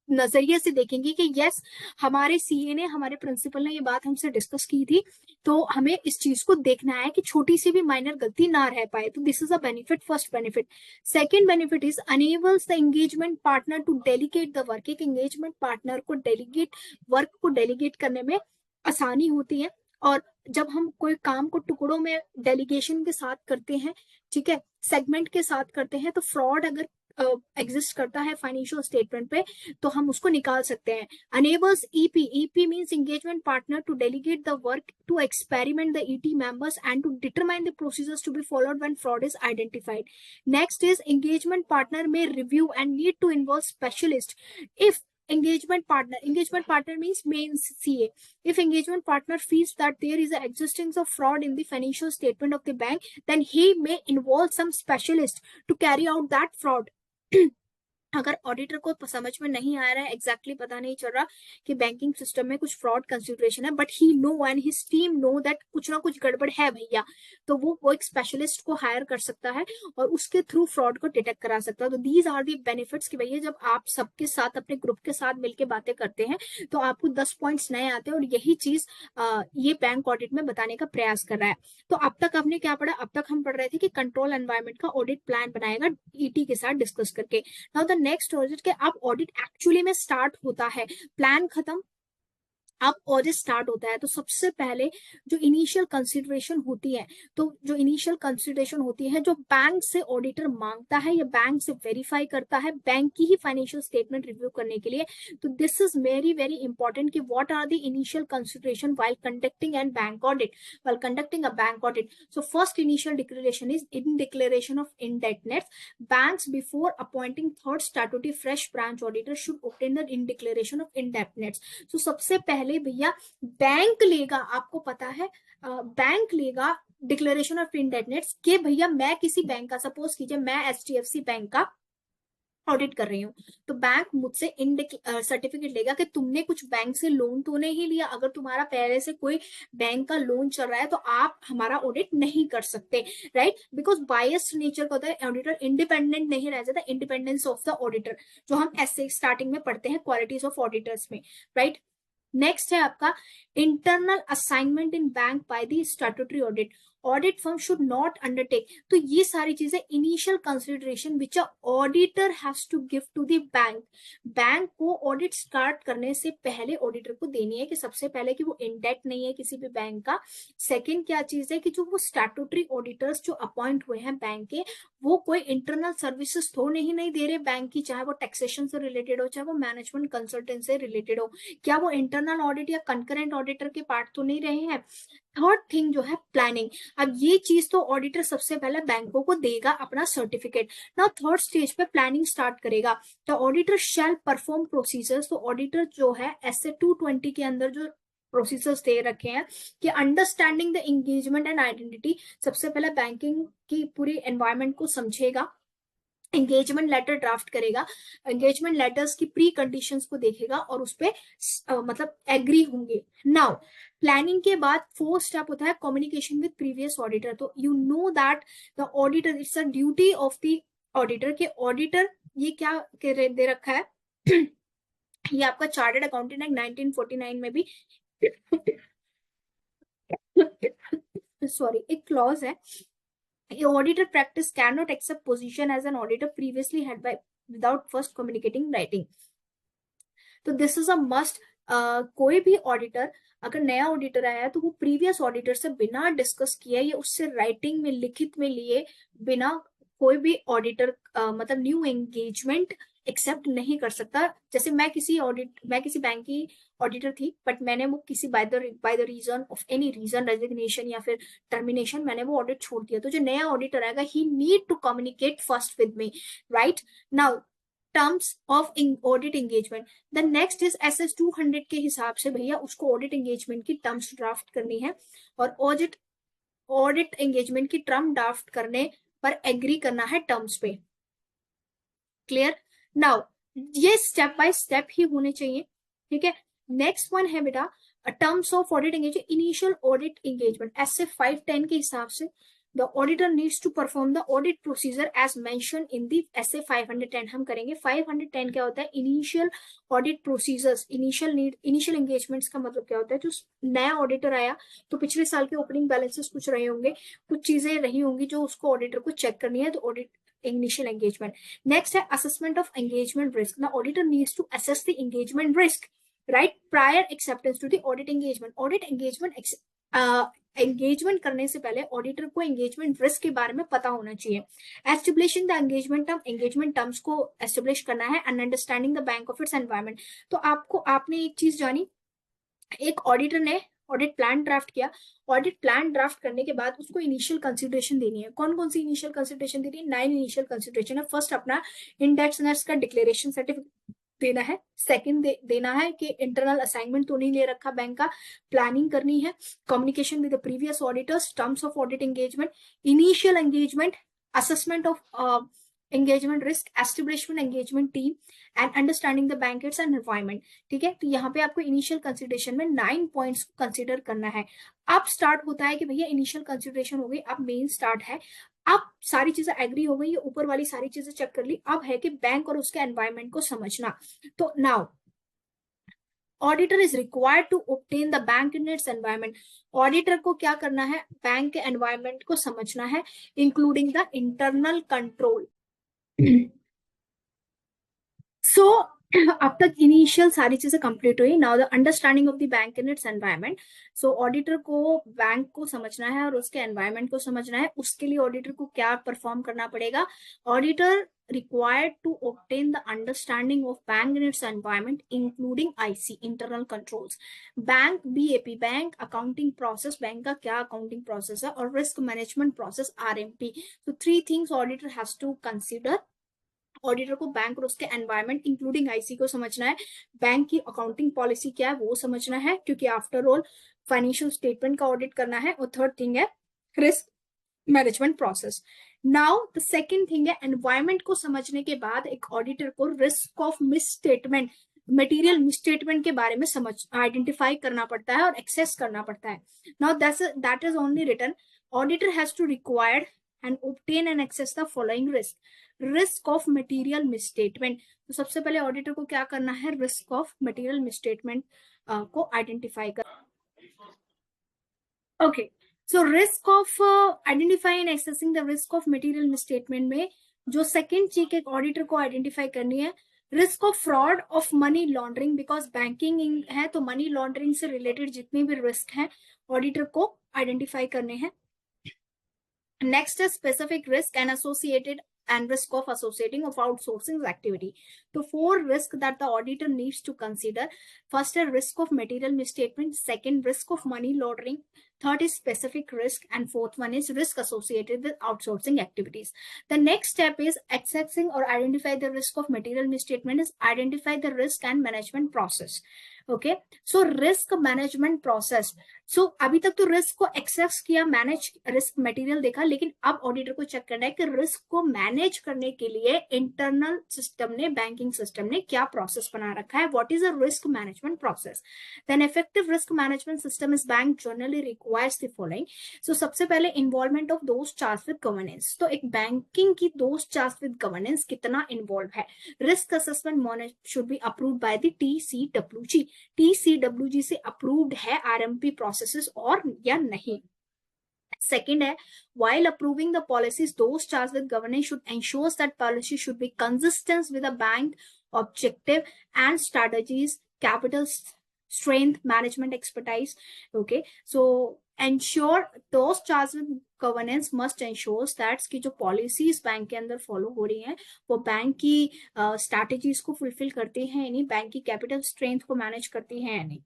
नजरिए से देखेंगे कि यस, हमारे सीए ने, हमारे प्रिंसिपल ने ये बात हमसे डिस्कस की थी, तो हमें इस चीज को देखना है कि छोटी सी भी माइनर गलती ना रह पाए। तो this is a benefit, first benefit. Second benefit is enables the engagement partner to delegate the work. एक एंगेजमेंट पार्टनर को वर्क को डेलीगेट करने में आसानी होती है। और जब हम कोई काम को टुकड़ों में डेलीगेशन के साथ करते हैं, ठीक है, सेगमेंट के साथ करते हैं, तो फ्रॉड अगर एग्जिस्ट करता है फाइनेंशियल स्टेटमेंट पे तो हम उसको निकाल सकते हैं। Enables EP, EP means engagement partner to delegate the work to experiment the ET members and to determine the procedures to be followed when fraud is identified. Next is engagement partner में review and need to involve specialist if engagement partner means main CA. If engagement partner feels that there is an existence of fraud in the financial statement of the bank, then he may involve some specialist to carry out that fraud. अगर auditor को समझ में नहीं आ रहा है, exactly पता नहीं चल रहा कि बैंकिंग सिस्टम में कुछ फ्रॉड कंसिडरेशन है, but he know and his team know that कुछ ना कुछ गड़बड़ है भैया, तो वो एक स्पेशलिस्ट को हायर कर सकता है और उसके थ्रू फ्रॉड को डिटेक्ट करा सकता है। तो दीज आर दी बेनिफिट्स कि भैया जब आप सबके साथ अपने ग्रुप के साथ मिलकर बातें करते हैं तो आपको 10 पॉइंट्स नए आते हैं, और यही चीज ये बैंक ऑडिट में बताने का प्रयास कर रहा है। तो अब तक हमने क्या पढ़ा, अब तक हम पढ़ रहे थे कि कंट्रोल एनवायरमेंट का ऑडिट प्लान बनाएगा ईटी के साथ डिस्कस करके। नाउ द नेक्स्ट ऑडिट के अब ऑडिट एक्चुअली में स्टार्ट होता है, प्लान खत्म, अब ऑडिट स्टार्ट होता है। तो सबसे पहले जो इनिशियल कंसिडरेशन होती है, तो जो इनिशियल कंसिडरेशन होती है जो बैंक से ऑडिटर मांगता है या बैंक से वेरीफाई करता है बैंक की ही फाइनेंशियल स्टेटमेंट रिव्यू करने के लिए, तो this is very very important कि what are the initial consideration while conducting and bank audit, while conducting a bank audit. So first initial declaration is in declaration of indebtedness. Banks before appointing third statutory fresh branch auditor should obtain the in declaration of indebtedness. तो सबसे पहले भैया bank लेगा, आपको पता है bank लेगा declaration of indebtedness कि भैया मैं किसी बैंक का, सपोज कीजिए मैं एचडीएफसी बैंक का ऑडिट कर रही हूँ, तो बैंक मुझसे इन सर्टिफिकेट लेगा कि तुमने कुछ बैंक से लोन तो नहीं लिया। अगर तुम्हारा पहले से कोई बैंक का लोन चल रहा है तो आप हमारा ऑडिट नहीं कर सकते, राइट, बिकॉज बायस्ड नेचर का होता है ऑडिटर, इंडिपेंडेंट नहीं रह जाता, इंडिपेंडेंस ऑफ द ऑडिटर जो हम ऐसे स्टार्टिंग में पढ़ते हैं क्वालिटीज ऑफ ऑडिटर्स में, राइट। नेक्स्ट है आपका internal assignment in bank by the statutory audit, audit firm should not undertake. तो ये सारी चीजें initial consideration which a auditor has to give to the bank, bank को ऑडिट स्टार्ट करने से पहले ऑडिटर को देनी है कि सबसे पहले कि वो इंडेट नहीं है किसी भी बैंक का। सेकंड क्या चीज है कि जो वो स्टैट्यूटरी ऑडिटर्स जो अपॉइंट हुए हैं बैंक के, वो कोई इंटरनल सर्विसेज तो नहीं दे रहे बैंक की, चाहे वो टैक्सेशन से रिलेटेड हो चाहे वो मैनेजमेंट कंसल्टेंट से रिलेटेड हो, क्या वो इंटरनल ऑडिट या कंकरेंट ऑडिटर के पार्ट तो नहीं रहे हैं। थर्ड थिंग जो है प्लानिंग, अब ये चीज तो ऑडिटर सबसे पहले बैंकों को देगा अपना सर्टिफिकेट। ना थर्ड स्टेज पे प्लानिंग स्टार्ट करेगा, तो ऑडिटर शैल परफॉर्म प्रोसीजर्स। तो ऑडिटर जो है ऐसे 220 के अंदर जो प्रोसीजर्स दे रखे हैं कि understanding the engagement and identity, सबसे पहले बैंकिंग की पूरी एनवायरनमेंट को समझेगा, एंगेजमेंट लेटर ड्राफ्ट करेगा, एंगेजमेंट लेटर्स की प्री कंडीशंस को देखेगा और उस पर मतलब एग्री होंगे। नाउ प्लानिंग के बाद फोर्थ स्टेप होता है कम्युनिकेशन विद प्रीवियस ऑडिटर। तो you know that the auditor, it's a duty of the auditor के ऑडिटर, ये क्या दे रखा है ये आपका चार्टर्ड अकाउंटेंट एक्ट 1949 में भी सॉरी एक क्लॉज है A auditor practice cannot accept position as an auditor previously held by without first communicating writing. तो दिस इज अ मस्ट। कोई भी ऑडिटर अगर नया ऑडिटर आया है तो वो प्रीवियस ऑडिटर से बिना डिस्कस किए या उससे राइटिंग में लिखित में लिए बिना कोई भी ऑडिटर मतलब न्यू एंगेजमेंट एक्सेप्ट नहीं कर सकता। जैसे मैं किसी बैंक की ऑडिटर थी, बट मैंने वो किसी by the reason of any reason, resignation या फिर टर्मिनेशन, मैंने वो ऑडिट छोड़ दिया। तो जो नया ऑडिटर आएगा he need to communicate first with me, right. Now terms of audit engagement, the next is SS 200 के हिसाब से भैया उसको ऑडिट एंगेजमेंट की टर्म्स ड्राफ्ट करनी है और ऑडिट एंगेजमेंट की टर्म ड्राफ्ट करने पर एग्री करना है टर्म्स पे। क्लियर? नाउ ये स्टेप बाय स्टेप ही होने चाहिए, ठीक है। नेक्स्ट वन है बेटा terms of audit engagement, initial audit engagement. ऐसे 510 के हिसाब से the auditor needs to perform the audit procedure as mentioned in the SA 510। हम करेंगे 510 क्या होता है, initial audit procedures. Initial engagements का मतलब क्या होता है, जो नया ऑडिटर आया तो पिछले साल के ओपनिंग बैलेंसेस कुछ रहे होंगे, कुछ चीजें रही होंगी जो उसको ऑडिटर को चेक करनी है, तो ऑडिट इनिशियल एंगेजमेंट। नेक्स्ट है assessment of engagement risk. The auditor needs to assess the engagement risk, right, prior acceptance to the audit engagement. Audit engagement करने से पहले ऑडिटर को एंगेजमेंट रिस्क के बारे में पता होना चाहिए। एस्टेब्लिशिंग द एंगेजमेंट टर्म्स को एस्टेब्लिश करना है and understanding the bank of its environment. तो आपने एक चीज जानी, एक ऑडिटर ने ऑडिट प्लान ड्राफ्ट किया, ऑडिट प्लान ड्राफ्ट करने के बाद उसको इनिशियल कंसिडरेशन देनी है। कौन कौन सी इनिशियल कंसिडरेशन देनी है? 9 इनिशियल कंसिडरेशन है। फर्स्ट अपना इंडेक्सनेस का डिक्लेरेशन सर्टिफिकेट देना है। सेकंड देना है कि इंटरनल असाइनमेंट तो नहीं ले रखा बैंक का, प्लानिंग करनी है, communication with the previous auditors, terms of audit engagement, initial engagement, assessment of engagement risk, establishment engagement team and understanding the bank its and environment. ठीक है, तो यहाँ पे आपको इनिशियल कंसिडरेशन में 9 पॉइंट्स को कंसिडर करना है। अब स्टार्ट होता है कि भैया इनिशियल कंसिडरेशन हो गई, अब मेन स्टार्ट है। अब सारी चीजें एग्री हो गई, ऊपर वाली सारी चीजें चेक कर ली, अब है कि बैंक और उसके एनवायरमेंट को समझना। तो now auditor is required to obtain the bank in its environment. Auditor को क्या करना है? बैंक के एनवायरमेंट को समझना है, इंक्लूडिंग द इंटरनल कंट्रोल। सो अब तक इनिशियल सारी चीजें कंप्लीट हुई। Now the understanding of the bank in its environment. So auditor को बैंक को समझना है और उसके एनवायरमेंट को समझना है। उसके लिए ऑडिटर को क्या परफॉर्म करना पड़ेगा? Auditor required to obtain the understanding of bank in its environment including IC internal controls, bank BAP bank accounting process, bank का क्या accounting process है, और risk management process RMP। so 3 things auditor has to consider। Auditor को bank और उसके environment including IC को समझना है, बैंक की अकाउंटिंग पॉलिसी क्या है वो समझना है, क्योंकि आफ्टर ऑल फाइनेंशियल स्टेटमेंट का ऑडिट करना है, और थर्ड थिंग है risk management process. Now the second thing है एनवायरमेंट को समझने के बाद एक ऑडिटर को risk of misstatement, material misstatement के बारे में समझ आइडेंटिफाई करना पड़ता है और एक्सेस करना पड़ता है। Now that is only written auditor has to required and obtain and access the following risk of material misstatement. तो सबसे पहले ऑडिटर को क्या करना है? रिस्क ऑफ मटेरियल मिसस्टेटमेंट को आइडेंटिफाई कर। Okay, so risk of identify and accessing the risk of material misstatement में जो सेकंड चीज एक ऑडिटर को आइडेंटिफाई करनी है, risk of fraud of money laundering, because banking है तो मनी लॉन्ड्रिंग से रिलेटेड जितने भी रिस्क हैं ऑडिटर को आइडेंटिफाई करने हैं। नेक्स्ट है specific risk and associated and risk of associating of outsourcing activity. So 4 risks that the auditor needs to consider. First is risk of material misstatement, second risk of money laundering, third is specific risk, and fourth one is risk associated with outsourcing activities. The next step is assessing or identify the risk of material misstatement is identify the risk and management process. Okay, so risk management process. So अभी तक तो risk को access किया, manage risk material देखा, लेकिन अब auditor को check करना है कि रिस्क को मैनेज करने के लिए इंटरनल सिस्टम ने, बैंकिंग सिस्टम ने क्या प्रोसेस बना रखा है, what is a risk management process. Then effective risk management system is bank generally requires the following. So सबसे पहले involvement of those charged with governance. तो एक बैंकिंग की दोस्त चार्ज विद गवर्नेंस कितना इन्वॉल्व है? Risk assessment should be approved by the TCWG। TCWG से approved है RMP processes और या नहीं। Second है, while approving the policies, those charged with governance should ensure that policy should be consistent with the bank objective and strategies, capital strength, management expertise. Okay, so ensure those charged with governance must ensure that कि जो policies bank के अंदर follow हो रही हैं वो bank की strategies को fulfill करती हैं यानी बैंक की capital strength को manage करती हैं यानी.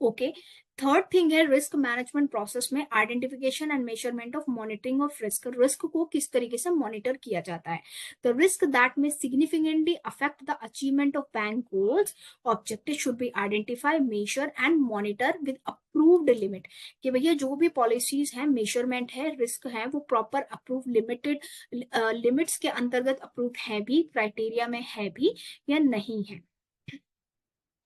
ओके, थर्ड थिंग है रिस्क मैनेजमेंट प्रोसेस में identification and measurement of monitoring of risk. Risk को किस तरीके से मॉनिटर किया जाता है. The risk that may significantly affect the achievement of bank goals objective should be identify, measure and monitor with approved limit. कि भैया जो भी पॉलिसीज है, मेजरमेंट है, रिस्क है, वो प्रॉपर अप्रूव लिमिटेड लिमिट्स के अंतर्गत अप्रूव है भी, क्राइटेरिया में है भी या नहीं है.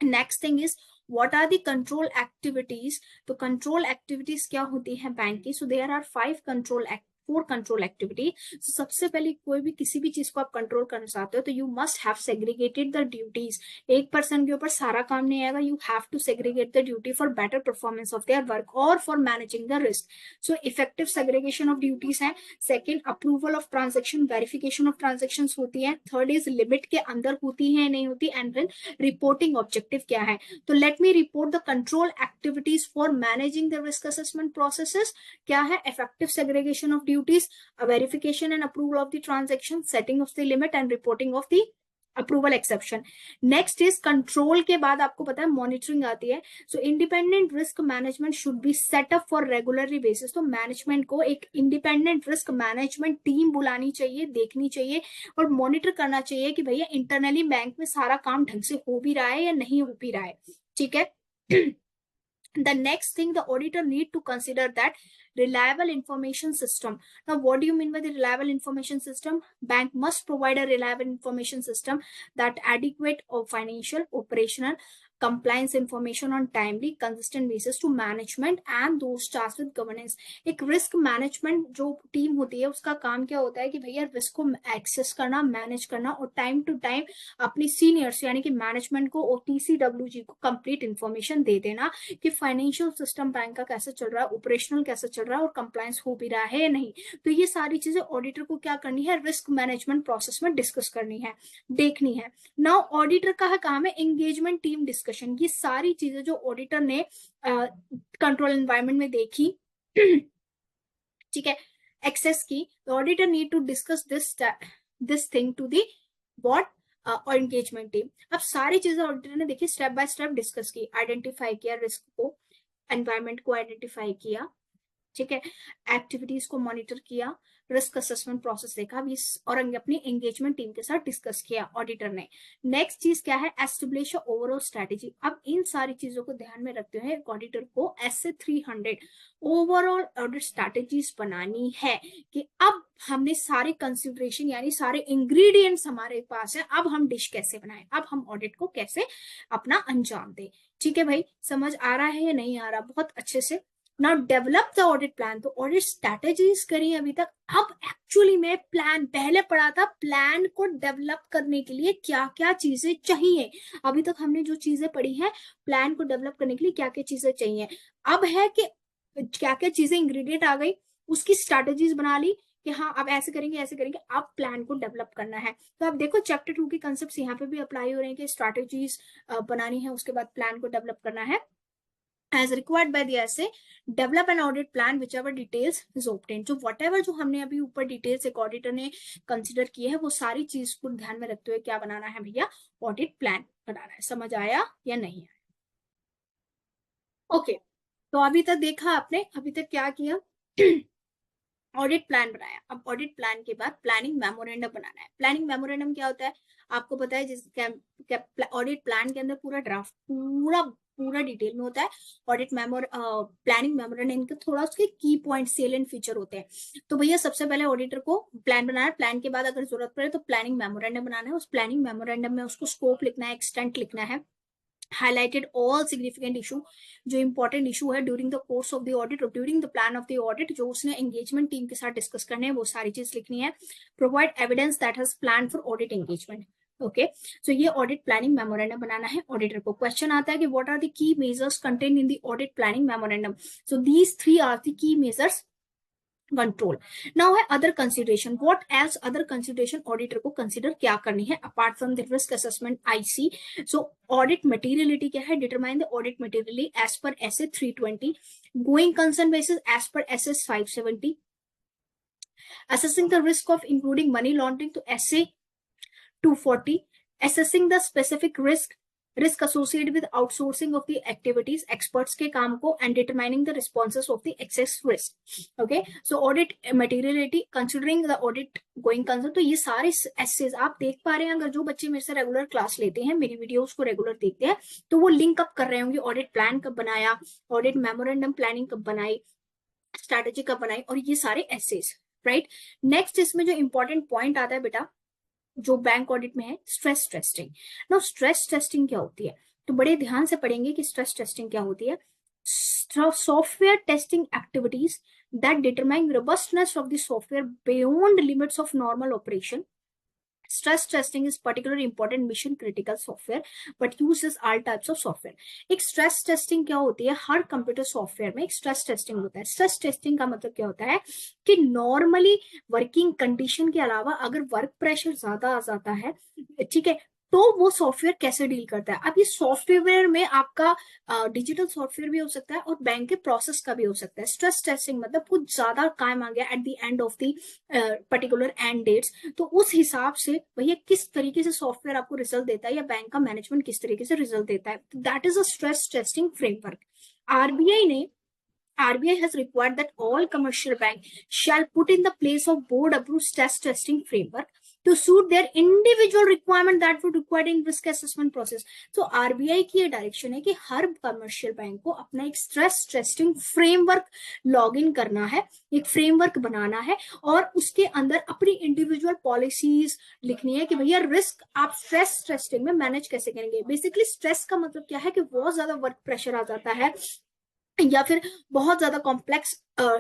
Next thing is what are the control activities. तो control activities क्या होती है बैंक की. so there are 4 control activity. so सबसे पहले कोई भी किसी भी चीज को आप कंट्रोल करना चाहते हो तो you must have segregated the duties. एक पर्सन के ऊपर सारा काम नहीं आएगा. You have to segregate the duty for better performance of their work और for managing the risk. So effective segregation of duties है. Second, approval of transaction, verification of transaction होती है. थर्ड इज लिमिट के अंदर होती है नहीं होती. एंड देन रिपोर्टिंग ऑब्जेक्टिव क्या है. तो let me report the control activities for managing the risk assessment processes. क्या है. Effective segregation of duties, a verification and approval of the transaction, setting of the limit and reporting of the approval exception. Next is control के बाद आपको पता है monitoring आती है. So independent risk management should be set up for regularly basis. तो management को एक independent risk management team बुलानी चाहिए, देखनी चाहिए और monitor करना चाहिए कि भैया internally बैंक में सारा काम ढंग से हो भी रहा है या नहीं हो भी रहा है. ठीक है. The next thing the auditor need to consider that reliable information system. Now what do you mean by the reliable information system? Bank must provide a reliable information system that adequate of financial, operational, compliance information on timely consistent basis to management and those charged with governance. एक risk management जो team होती है उसका काम क्या होता है कि भैया रिस्क को एक्सेस करना, मैनेज करना और टाइम टू टाइम अपनी सीनियर्स यानी कि मैनेजमेंट को और TCWG को कंप्लीट इंफॉर्मेशन दे देना कि फाइनेंशियल सिस्टम बैंक का कैसे चल रहा है, ऑपरेशनल कैसे चल रहा है और कंप्लायंस हो भी रहा है या नहीं. तो ये सारी चीजें ऑडिटर को क्या करनी है, रिस्क मैनेजमेंट प्रोसेस में डिस्कस करनी है, देखनी है. नाउ ऑडिटर का काम है एंगेजमेंट टीम डिस्कशन. ये सारी चीजें जो ऑडिटर ने कंट्रोल एनवायरनमेंट में देखी, ठीक है, एक्सेस की, auditor need to discuss this thing to the what और एंगेजमेंट टीम. अब सारी चीजें ऑडिटर ने देखी, स्टेप बाय स्टेप डिस्कस की, आइडेंटिफाई किया रिस्क को, एनवायरनमेंट को आइडेंटिफाई किया, ठीक है, एक्टिविटीज को मॉनिटर किया, रिस्क असेसमेंट प्रोसेस देखा और अपनी एंगेजमेंट टीम के साथ डिस्कस किया ऑडिटर ने. नेक्स्ट चीज क्या है, एस्टेब्लिश ओवरऑल स्ट्रेटेजी. अब इन सारी चीजों को ध्यान में रखते हुए ऑडिटर को ऐसे 300 ओवरऑल ऑडिट स्ट्रेटेजीज बनानी है कि अब हमने सारे कंसिडरेशन यानी सारे इंग्रेडिएंट्स हमारे पास है, अब हम डिश कैसे बनाएं, अब हम ऑडिट को कैसे अपना अंजाम दें. ठीक है भाई, समझ आ रहा है या नहीं आ रहा. बहुत अच्छे से. Now develop the audit plan. तो ऑडिट स्ट्रैटेजीज करी अभी तक. अब एक्चुअली में प्लान, पहले पढ़ा था प्लान को डेवलप करने के लिए क्या क्या चीजें चाहिए. अभी तक हमने जो चीजें पढ़ी हैं प्लान को डेवलप करने के लिए क्या क्या चीजें चाहिए. अब है कि क्या क्या चीजें इंग्रेडिएंट आ गई, उसकी स्ट्रैटेजीज बना ली कि हाँ अब ऐसे करेंगे ऐसे करेंगे. अब प्लान को डेवलप करना है. तो आप देखो चैप्टर 2 के कंसेप्ट यहाँ पे भी अप्लाई हो रहे हैं कि स्ट्रैटेजीज बनानी है, उसके बाद प्लान को डेवलप करना है. As required by the essay, develop an audit plan whichever details is obtained. जो whatever जो हमने अभी ऊपर डिटेल्स एक ऑडिटर ने कंसिडर किए हैं वो सारी चीज को ध्यान में रखते हुए क्या बनाना है भैया, ऑडिट प्लान बनाना है. समझ आया या नहीं आया. ओके, तो अभी तक देखा आपने, अभी तक क्या किया, ऑडिट प्लान बनाया. अब ऑडिट प्लान के बाद प्लानिंग मेमोरेंडम बनाना है. प्लानिंग मेमोरेंडम क्या होता है आपको पता है, जिस ऑडिट प्लान के अंदर पूरा ड्राफ्ट पूरा डिटेल में होता है. ऑडिट प्लानिंग मेमोरेंडम के थोड़ा उसके की पॉइंट सेलेंट फीचर होते हैं. तो भैया सबसे पहले ऑडिटर को प्लान बनाना है. प्लान के बाद अगर जरूरत पड़े तो प्लानिंग मेमोरेंडम बनाना है. उस प्लानिंग मेमोरेंडम में उसको स्कोप लिखना है, एक्सटेंट लिखना है, highlighted all significant issue, जो important issue है during the course of the audit or during the plan of the audit, जो उसने engagement team के साथ डिस्कस करने हैं वो सारी चीज लिखनी है. provide evidence that has planned for audit engagement. Okay, so ये ऑडिट प्लानिंग मेमोरेंडम बनाना है ऑडिटर को. क्वेश्चन आता है कि what are the key measures contain in the audit planning memorandum. So these 3 are the key measures control. Now है other consideration, what else other consideration auditor को consider क्या करनी है apart from the risk assessment IC. So audit materiality क्या है, determine the audit materiality as per SA 320, going concern basis as per SS 570, assessing the risk of including money laundering to SA 240, assessing the specific risk associated with outsourcing of the activities experts के काम को, and determining the responses of the excess risk. Okay, so audit materiality considering the audit going concern। तो ये सारे assess आप देख पा रहे हैं, अगर जो बच्चे मेरे से रेगुलर क्लास लेते हैं, मेरी वीडियोस को रेगुलर देखते हैं, तो वो लिंक अप कर रहे होंगे, ऑडिट प्लान कब बनाया, ऑडिट मेमोरेंडम प्लानिंग कब बनाई, स्ट्रैटेजी कब बनाई, और ये सारे एसेस, राइट। नेक्स्ट इसमें जो इंपॉर्टेंट पॉइंट आता है बेटा जो बैंक ऑडिट में है, stress testing. Now stress testing क्या होती है, तो बड़े ध्यान से पढ़ेंगे कि स्ट्रेस टेस्टिंग क्या होती है। Software testing activities that determine robustness of the software beyond limits of normal operation. Stress testing is particularly important mission critical software but uses all types of software। एक स्ट्रेस टेस्टिंग क्या होती है, हर computer software में एक stress testing होता है। Stress testing का मतलब क्या होता है कि नॉर्मली वर्किंग कंडीशन के अलावा अगर वर्क प्रेशर ज्यादा आ जाता है, ठीक है, तो वो सॉफ्टवेयर कैसे डील करता है। अब ये सॉफ्टवेयर में आपका डिजिटल सॉफ्टवेयर भी हो सकता है और बैंक के प्रोसेस का भी हो सकता है। स्ट्रेस टेस्टिंग मतलब कुछ ज्यादा काम आ गया at the end of the particular and dates, तो उस हिसाब से भैया किस तरीके से सॉफ्टवेयर आपको रिजल्ट देता है या बैंक का मैनेजमेंट किस तरीके से रिजल्ट देता है, that is a stress testing framework. RBI ने RBI has required that all commercial banks shall put in the place of board approved stress testing framework to suit their individual requirement that would required in risk assessment process। तो RBI की ये direction है कि हर commercial bank को अपना एक stress testing framework log in करना है, एक फ्रेमवर्क बनाना है और उसके अंदर अपनी इंडिविजुअल पॉलिसीज लिखनी है कि भैया रिस्क आप स्ट्रेस टेस्टिंग में मैनेज कैसे करेंगे। बेसिकली स्ट्रेस का मतलब क्या है कि बहुत ज्यादा वर्क प्रेशर आ जाता है या फिर बहुत ज्यादा कॉम्प्लेक्स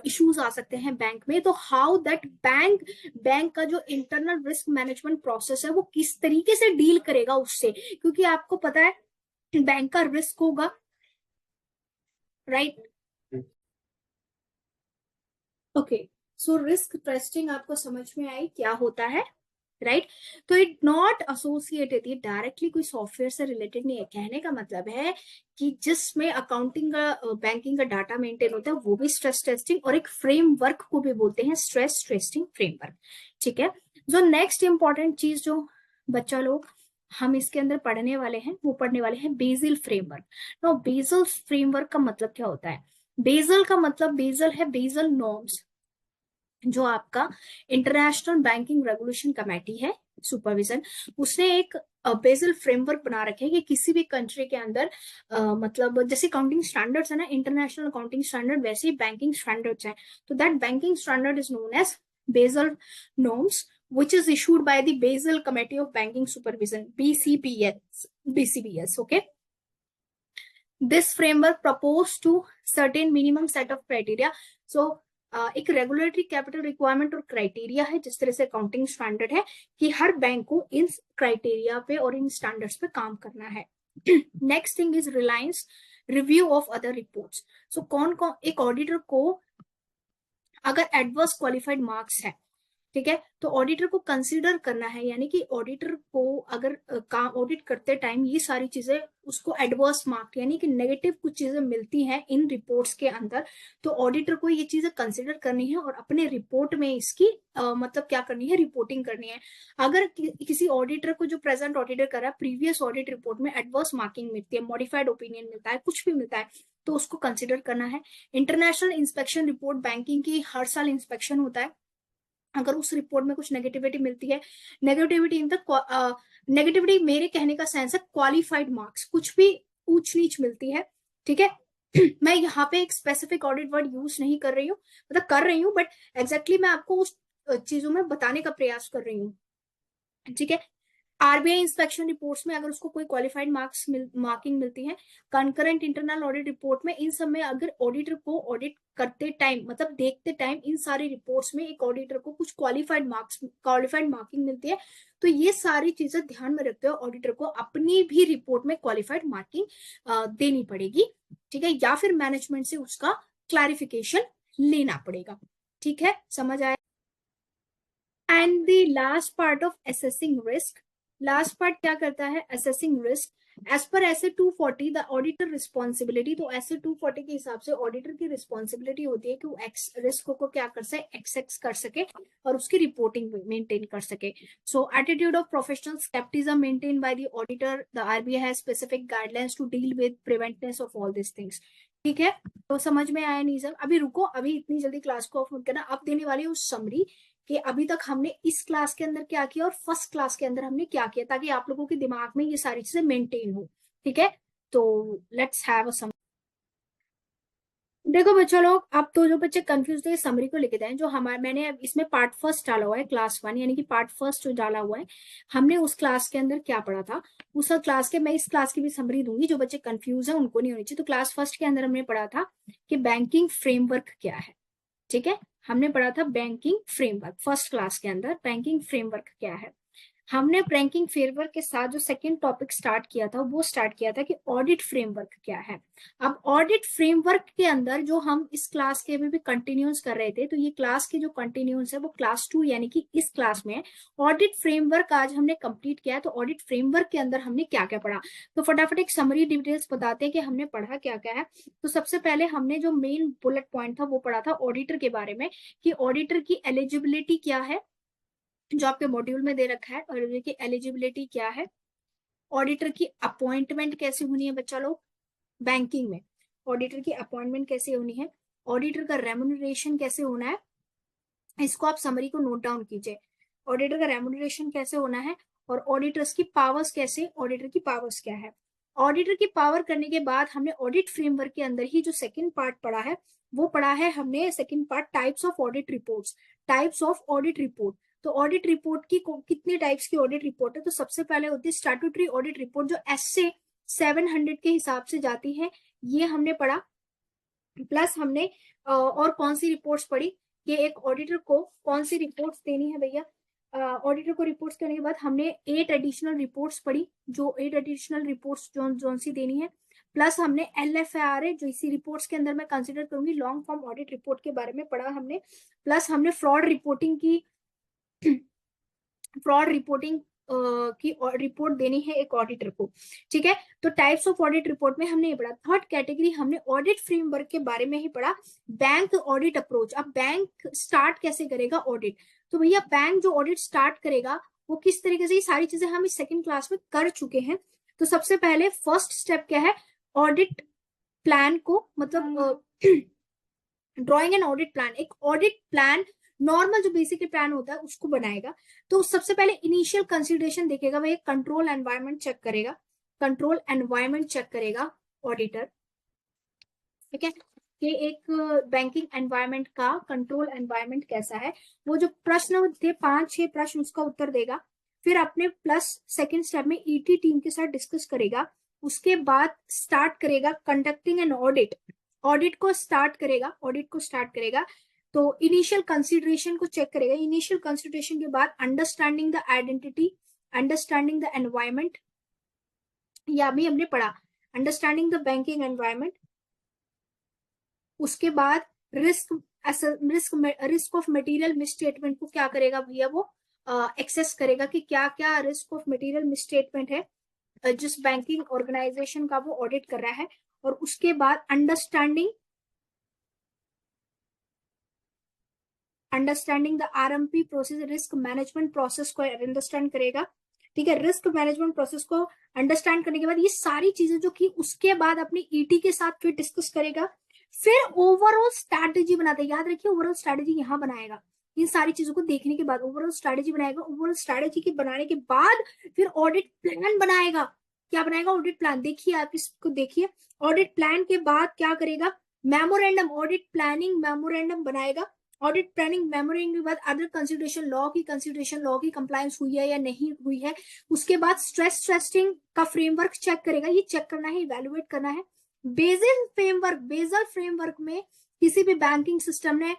इश्यूज आ सकते हैं बैंक में, तो हाउ दैट बैंक का जो इंटरनल रिस्क मैनेजमेंट प्रोसेस है वो किस तरीके से डील करेगा उससे, क्योंकि आपको पता है बैंक का रिस्क होगा, right. Okay, so risk testing आपको समझ में आई क्या होता है, राइट। तो इट नॉट एसोसिएटेड, ये डायरेक्टली कोई सॉफ्टवेयर से रिलेटेड नहीं है। कहने का मतलब है कि जिसमें अकाउंटिंग का बैंकिंग का डाटा मेंटेन होता है वो भी स्ट्रेस टेस्टिंग, और एक फ्रेमवर्क को भी बोलते हैं स्ट्रेस टेस्टिंग फ्रेमवर्क, ठीक है। जो नेक्स्ट इंपॉर्टेंट चीज जो बच्चा लोग हम इसके अंदर पढ़ने वाले हैं वो पढ़ने वाले हैं बेसिल फ्रेमवर्क। तो बेसिल फ्रेमवर्क का मतलब क्या होता है, बेसिल का मतलब बेसिल है बेसिल नॉर्म्स, जो आपका इंटरनेशनल बैंकिंग रेगुलेशन कमेटी है सुपरविजन, उसने एक बेसिल फ्रेमवर्क बना रखे हैं कि किसी भी कंट्री के अंदर मतलब जैसे अकाउंटिंग स्टैंडर्ड्स है ना, इंटरनेशनल अकाउंटिंग स्टैंडर्ड, वैसे ही बैंकिंग स्टैंडर्ड्स हैं। तो that banking standard is known as Basel norms which is issued by the Basel Committee of Banking Supervision, BCBS, okay। This framework proposed to certain minimum set of criteria। So एक regulatory capital requirement और criteria है, जिस तरह से accounting standard है कि हर bank को इन criteria पे और इन स्टैंडर्ड्स पे काम करना है। Next thing is reliance review of other reports. So कौन कौन एक ऑडिटर को अगर एडवर्स क्वालिफाइड मार्क्स है, ठीक है, तो ऑडिटर को कंसीडर करना है, यानी कि ऑडिटर को अगर काम ऑडिट करते टाइम ये सारी चीजें उसको एडवर्स मार्क यानी कि नेगेटिव कुछ चीजें मिलती हैं इन रिपोर्ट्स के अंदर, तो ऑडिटर को ये चीजें कंसीडर करनी है और अपने रिपोर्ट में इसकी मतलब क्या करनी है, रिपोर्टिंग करनी है। अगर किसी ऑडिटर को जो प्रेजेंट ऑडिटर कर रहा है प्रीवियस ऑडिट रिपोर्ट में एडवर्स मार्किंग मिलती है, मॉडिफाइड ओपिनियन मिलता है, कुछ भी मिलता है, तो उसको कंसिडर करना है। इंटरनेशनल इंस्पेक्शन रिपोर्ट, बैंकिंग की हर साल इंस्पेक्शन होता है, अगर उस रिपोर्ट में कुछ नेगेटिविटी मिलती है, नेगेटिविटी इन द नेगेटिविटी मेरे कहने का सेंस है क्वालिफाइड मार्क्स, कुछ भी ऊंच नीच मिलती है, ठीक है। मैं यहाँ पे एक स्पेसिफिक ऑडिट वर्ड यूज नहीं कर रही हूँ, मतलब कर रही हूँ बट एग्जैक्टली मैं आपको उस चीजों में बताने का प्रयास कर रही हूँ, ठीक है। आरबीआई इंस्पेक्शन रिपोर्ट्स में अगर उसको कोई क्वालिफाइड मार्किंग मिलती है, कंकरेंट इंटरनल ऑडिट रिपोर्ट में, इन सब में अगर ऑडिटर को ऑडिट करते टाइम मतलब देखते टाइम इन सारी रिपोर्ट्स में एक ऑडिटर को कुछ क्वालिफाइड मार्किंग मिलती है, तो ये सारी चीजें ध्यान में रखते हुए ऑडिटर को अपनी भी रिपोर्ट में क्वालिफाइड मार्किंग देनी पड़ेगी, ठीक है, या फिर मैनेजमेंट से उसका क्लैरिफिकेशन लेना पड़ेगा। ठीक है, समझ आया। And the last part of assessing risk, last part क्या करता है, असेसिंग रिस्क। एज पर ऐसे 240 द ऑडिटर रिस्पॉन्सिबिलिटी, तो ऐसे 240 के हिसाब से ऑडिटर की रिस्पॉन्सिबिलिटी होती है कि वो रिस्क को क्या कर सके, एक्सेस कर सके और उसकी रिपोर्टिंग मेंटेन कर सके। So attitude of professional scepticism maintain by the auditor, the RBI has specific guidelines to deal with preventiveness of all this things. ठीक है, तो समझ में आया नहीं सर? अभी रुको, अभी इतनी जल्दी क्लास को ऑफ मत करना, अब देने वाली हूँ समरी कि अभी तक हमने इस क्लास के अंदर क्या किया और फर्स्ट क्लास के अंदर हमने क्या किया, ताकि आप लोगों के दिमाग में ये सारी चीजें मेंटेन हो। ठीक है, तो लेट्स हैव अ सम। देखो बच्चों लोग, अब तो जो बच्चे कंफ्यूज थे समरी को लिखे दें, जो हमारे मैंने अब इसमें पार्ट फर्स्ट डाला हुआ है, क्लास 1 यानी कि पार्ट फर्स्ट जो डाला हुआ है, हमने उस क्लास के अंदर क्या पढ़ा था, उस क्लास के मैं इस क्लास की भी समरी दूंगी, जो बच्चे कंफ्यूज है उनको नहीं होनी चाहिए। तो क्लास फर्स्ट के अंदर हमने पढ़ा था कि बैंकिंग फ्रेमवर्क क्या है। ठीक है, हमने पढ़ा था बैंकिंग फ्रेमवर्क, फर्स्ट क्लास के अंदर बैंकिंग फ्रेमवर्क क्या है। हमने बैंकिंग फ्रेमवर्क के साथ जो सेकंड टॉपिक स्टार्ट किया था, वो स्टार्ट किया था कि ऑडिट फ्रेमवर्क क्या है। अब ऑडिट फ्रेमवर्क के अंदर जो हम इस क्लास के भी कंटिन्यूस कर रहे थे, तो ये क्लास के जो कंटिन्यूस है वो क्लास 2 यानी कि इस क्लास में है। ऑडिट फ्रेमवर्क आज हमने कंप्लीट किया है, तो ऑडिट फ्रेमवर्क के अंदर हमने क्या क्या पढ़ा, तो फटाफट एक समरी डिटेल्स बताते हैं कि हमने पढ़ा क्या क्या है। तो सबसे पहले हमने जो मेन बुलेट पॉइंट था वो पढ़ा था ऑडिटर के बारे में, कि ऑडिटर की एलिजिबिलिटी क्या है, जो आपके मॉड्यूल में दे रखा है। ऑडिटर की एलिजिबिलिटी क्या है, ऑडिटर की अपॉइंटमेंट कैसे होनी है बच्चा लोग बैंकिंग में, ऑडिटर की अपॉइंटमेंट कैसे होनी है, ऑडिटर का रेम्युनरेशन कैसे होना है, इसको आप समरी को नोट डाउन कीजिए। ऑडिटर का रेम्युनरेशन कैसे होना है, और ऑडिटर्स की पावर्स कैसे, ऑडिटर की पावर्स क्या है। ऑडिटर की पावर करने के बाद हमने ऑडिट फ्रेमवर्क के अंदर ही जो सेकंड पार्ट पढ़ा है, वो पढ़ा है हमने second part, types of audit reports. Types of audit report, तो ऑडिट रिपोर्ट की कितने टाइप्स की ऑडिट रिपोर्ट है, तो सबसे पहले होती है स्टैट्यूटरी ऑडिट रिपोर्ट, जो एस से 700 के हिसाब से जाती है, ये हमने पढ़ा। प्लस हमने और कौन सी रिपोर्ट्स पढ़ी, कि एक ऑडिटर को कौन सी रिपोर्ट्स देनी है भैया। ऑडिटर को रिपोर्ट्स करने के बाद हमने 8 एडिशनल रिपोर्ट्स पढ़ी, जो 8 एडिशनल रिपोर्ट्स जो सी देनी है। प्लस हमने LFAR जो इसी रिपोर्ट्स के अंदर मैं कंसिडर करूंगी, लॉन्ग फॉर्म ऑडिट रिपोर्ट के बारे में पढ़ा हमने। प्लस हमने फ्रॉड रिपोर्टिंग की फ्रॉड रिपोर्टिंग की रिपोर्ट देनी है एक ऑडिटर को। ठीक है, तो टाइप्स ऑफ ऑडिट रिपोर्ट में हमने ये पढ़ा। थर्ड कैटेगरी हमने ऑडिट फ्रेमवर्क के बारे में ही पढ़ा, बैंक ऑडिट अप्रोच। अब बैंक स्टार्ट कैसे करेगा ऑडिट, तो भैया बैंक जो ऑडिट स्टार्ट करेगा वो किस तरीके से, ये सारी चीजें हम इस सेकंड क्लास में कर चुके हैं। तो सबसे पहले फर्स्ट स्टेप क्या है, ऑडिट प्लान को, मतलब ड्रॉइंग एंड ऑडिट प्लान, एक ऑडिट प्लान नॉर्मल जो बेसिक प्लान होता है उसको बनाएगा। तो सबसे पहले इनिशियल कंसिडरेशन देखेगा, वह कंट्रोल एनवायरनमेंट चेक करेगा, कंट्रोल एनवायरनमेंट चेक करेगा ऑडिटर। ठीक है, कि एक बैंकिंग एनवायरनमेंट का कंट्रोल एनवायरनमेंट कैसा है, वो जो प्रश्न थे 5-6 प्रश्न उसका उत्तर देगा। फिर अपने प्लस सेकेंड स्टेप में ईटी टीम के साथ डिस्कस करेगा। उसके बाद स्टार्ट करेगा कंडक्टिंग एन ऑडिट, ऑडिट को स्टार्ट करेगा, ऑडिट को स्टार्ट करेगा। तो इनिशियल कंसिडरेशन को चेक करेगा, इनिशियल कंसिडरेशन के बाद understanding the identity, understanding the environment, या भी हमने पढ़ा अंडरस्टैंडिंग द बैंकिंग एनवायरमेंट। उसके बाद risk risk of material misstatement को क्या करेगा भैया, वो एक्सेस करेगा कि क्या क्या रिस्क ऑफ मटेरियल मिसस्टेटमेंट है जिस बैंकिंग ऑर्गेनाइजेशन का वो ऑडिट कर रहा है। और उसके बाद understanding the RMP process, risk management process को अंडरस्टैंड करेगा। ठीक है, रिस्क मैनेजमेंट प्रोसेस को अंडरस्टैंड करने के बाद ये सारी चीजें जो कि उसके बाद अपनी ईटी के साथ फिर डिस्कस करेगा। फिर ओवरऑल स्ट्रैटेजी बनाते हैं, याद रखिए ओवरऑल स्ट्रैटेजी यहाँ बनाएगा। इन सारी चीजों को देखने के बाद ओवरऑल स्ट्रैटेजी बनाएगा, ओवरऑल स्ट्रैटेजी के बनाने के बाद फिर ऑडिट प्लान बनाएगा। क्या बनाएगा, ऑडिट प्लान। देखिए आप इसको देखिए, ऑडिट प्लान के बाद क्या करेगा, मेमोरेंडम, ऑडिट प्लानिंग मेमोरेंडम बनाएगा। ऑडिट प्लानिंग मेमोरेंडम के बाद अदर कंसिडरेशन, लॉ की कंप्लायंस हुई है या नहीं हुई है। उसके बाद स्ट्रेस टेस्टिंग का फ्रेमवर्क चेक करेगा, ये चेक करना है, इवेलुएट करना है। बेजल फ्रेमवर्क में किसी भी बैंकिंग सिस्टम ने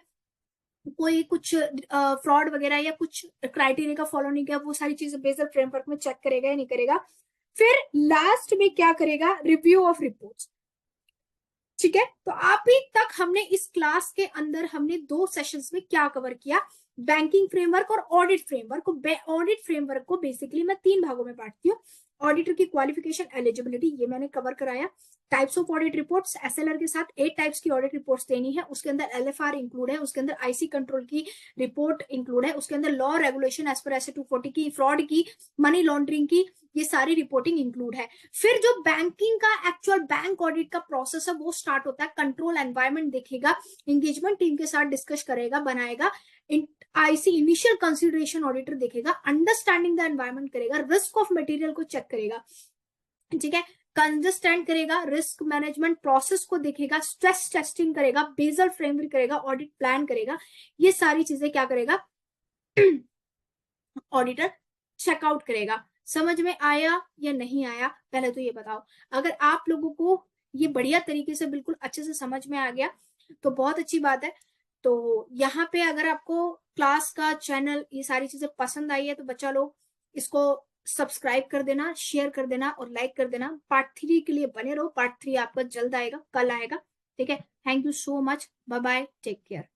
कोई कुछ फ्रॉड वगैरह या कुछ क्राइटेरिया का फॉलो नहीं किया, वो सारी चीजें बेजल फ्रेमवर्क में चेक करेगा या नहीं करेगा। फिर लास्ट में क्या करेगा, रिव्यू ऑफ रिपोर्ट्स। ठीक है, तो अभी तक हमने इस क्लास के अंदर हमने 2 सेशंस में क्या कवर किया, बैंकिंग फ्रेमवर्क और ऑडिट फ्रेमवर्क। ऑडिट फ्रेमवर्क को बेसिकली मैं 3 भागों में बांटती हूँ। ऑडिटर की क्वालिफिकेशन, एलिजिबिलिटी, ये मैंने कवर कराया। Types of audit reports, SLR के साथ 8 टाइप्स की ऑडिट रिपोर्ट्स देनी है, उसके अंदर एलएफआर इंक्लूड है, उसके अंदर आईसी कंट्रोल की रिपोर्ट इंक्लूड है, उसके अंदर law regulation as per S 240 की, फ्रॉड की, मनी लॉन्ड्रिंग की, ये सारी रिपोर्टिंग इंक्लूड है। फिर जो बैंकिंग का एक्चुअल बैंक ऑडिट का प्रोसेस है वो स्टार्ट होता है। कंट्रोल एनवायरनमेंट देखेगा, एंगेजमेंट टीम के साथ डिस्कस करेगा, बनाएगा। आईसी इनिशियल कंसिडरेशन ऑडिटर देखेगा, अंडरस्टैंडिंग द एनवायरनमेंट करेगा, रिस्क ऑफ मटेरियल को चेक करेगा, ठीक है, अंडरस्टैंड करेगा, रिस्क मैनेजमेंट प्रोसेस को देखेगा, स्ट्रेस टेस्टिंग करेगा, बेसल फ्रेमवर्क करेगा, ऑडिट प्लान करेगा। ये सारी चीजें क्या करेगा ऑडिटर चेकआउट करेगा। समझ में आया या नहीं आया, पहले तो ये बताओ। अगर आप लोगों को ये बढ़िया तरीके से बिल्कुल अच्छे से समझ में आ गया तो बहुत अच्छी बात है। तो यहाँ पे अगर आपको क्लास का चैनल ये सारी चीजें पसंद आई है तो बच्चा लोग इसको सब्सक्राइब कर देना, शेयर कर देना और लाइक कर देना। पार्ट 3 के लिए बने रहो, पार्ट 3 आपका जल्द आएगा, कल आएगा। ठीक है, thank you so much, bye bye, take care.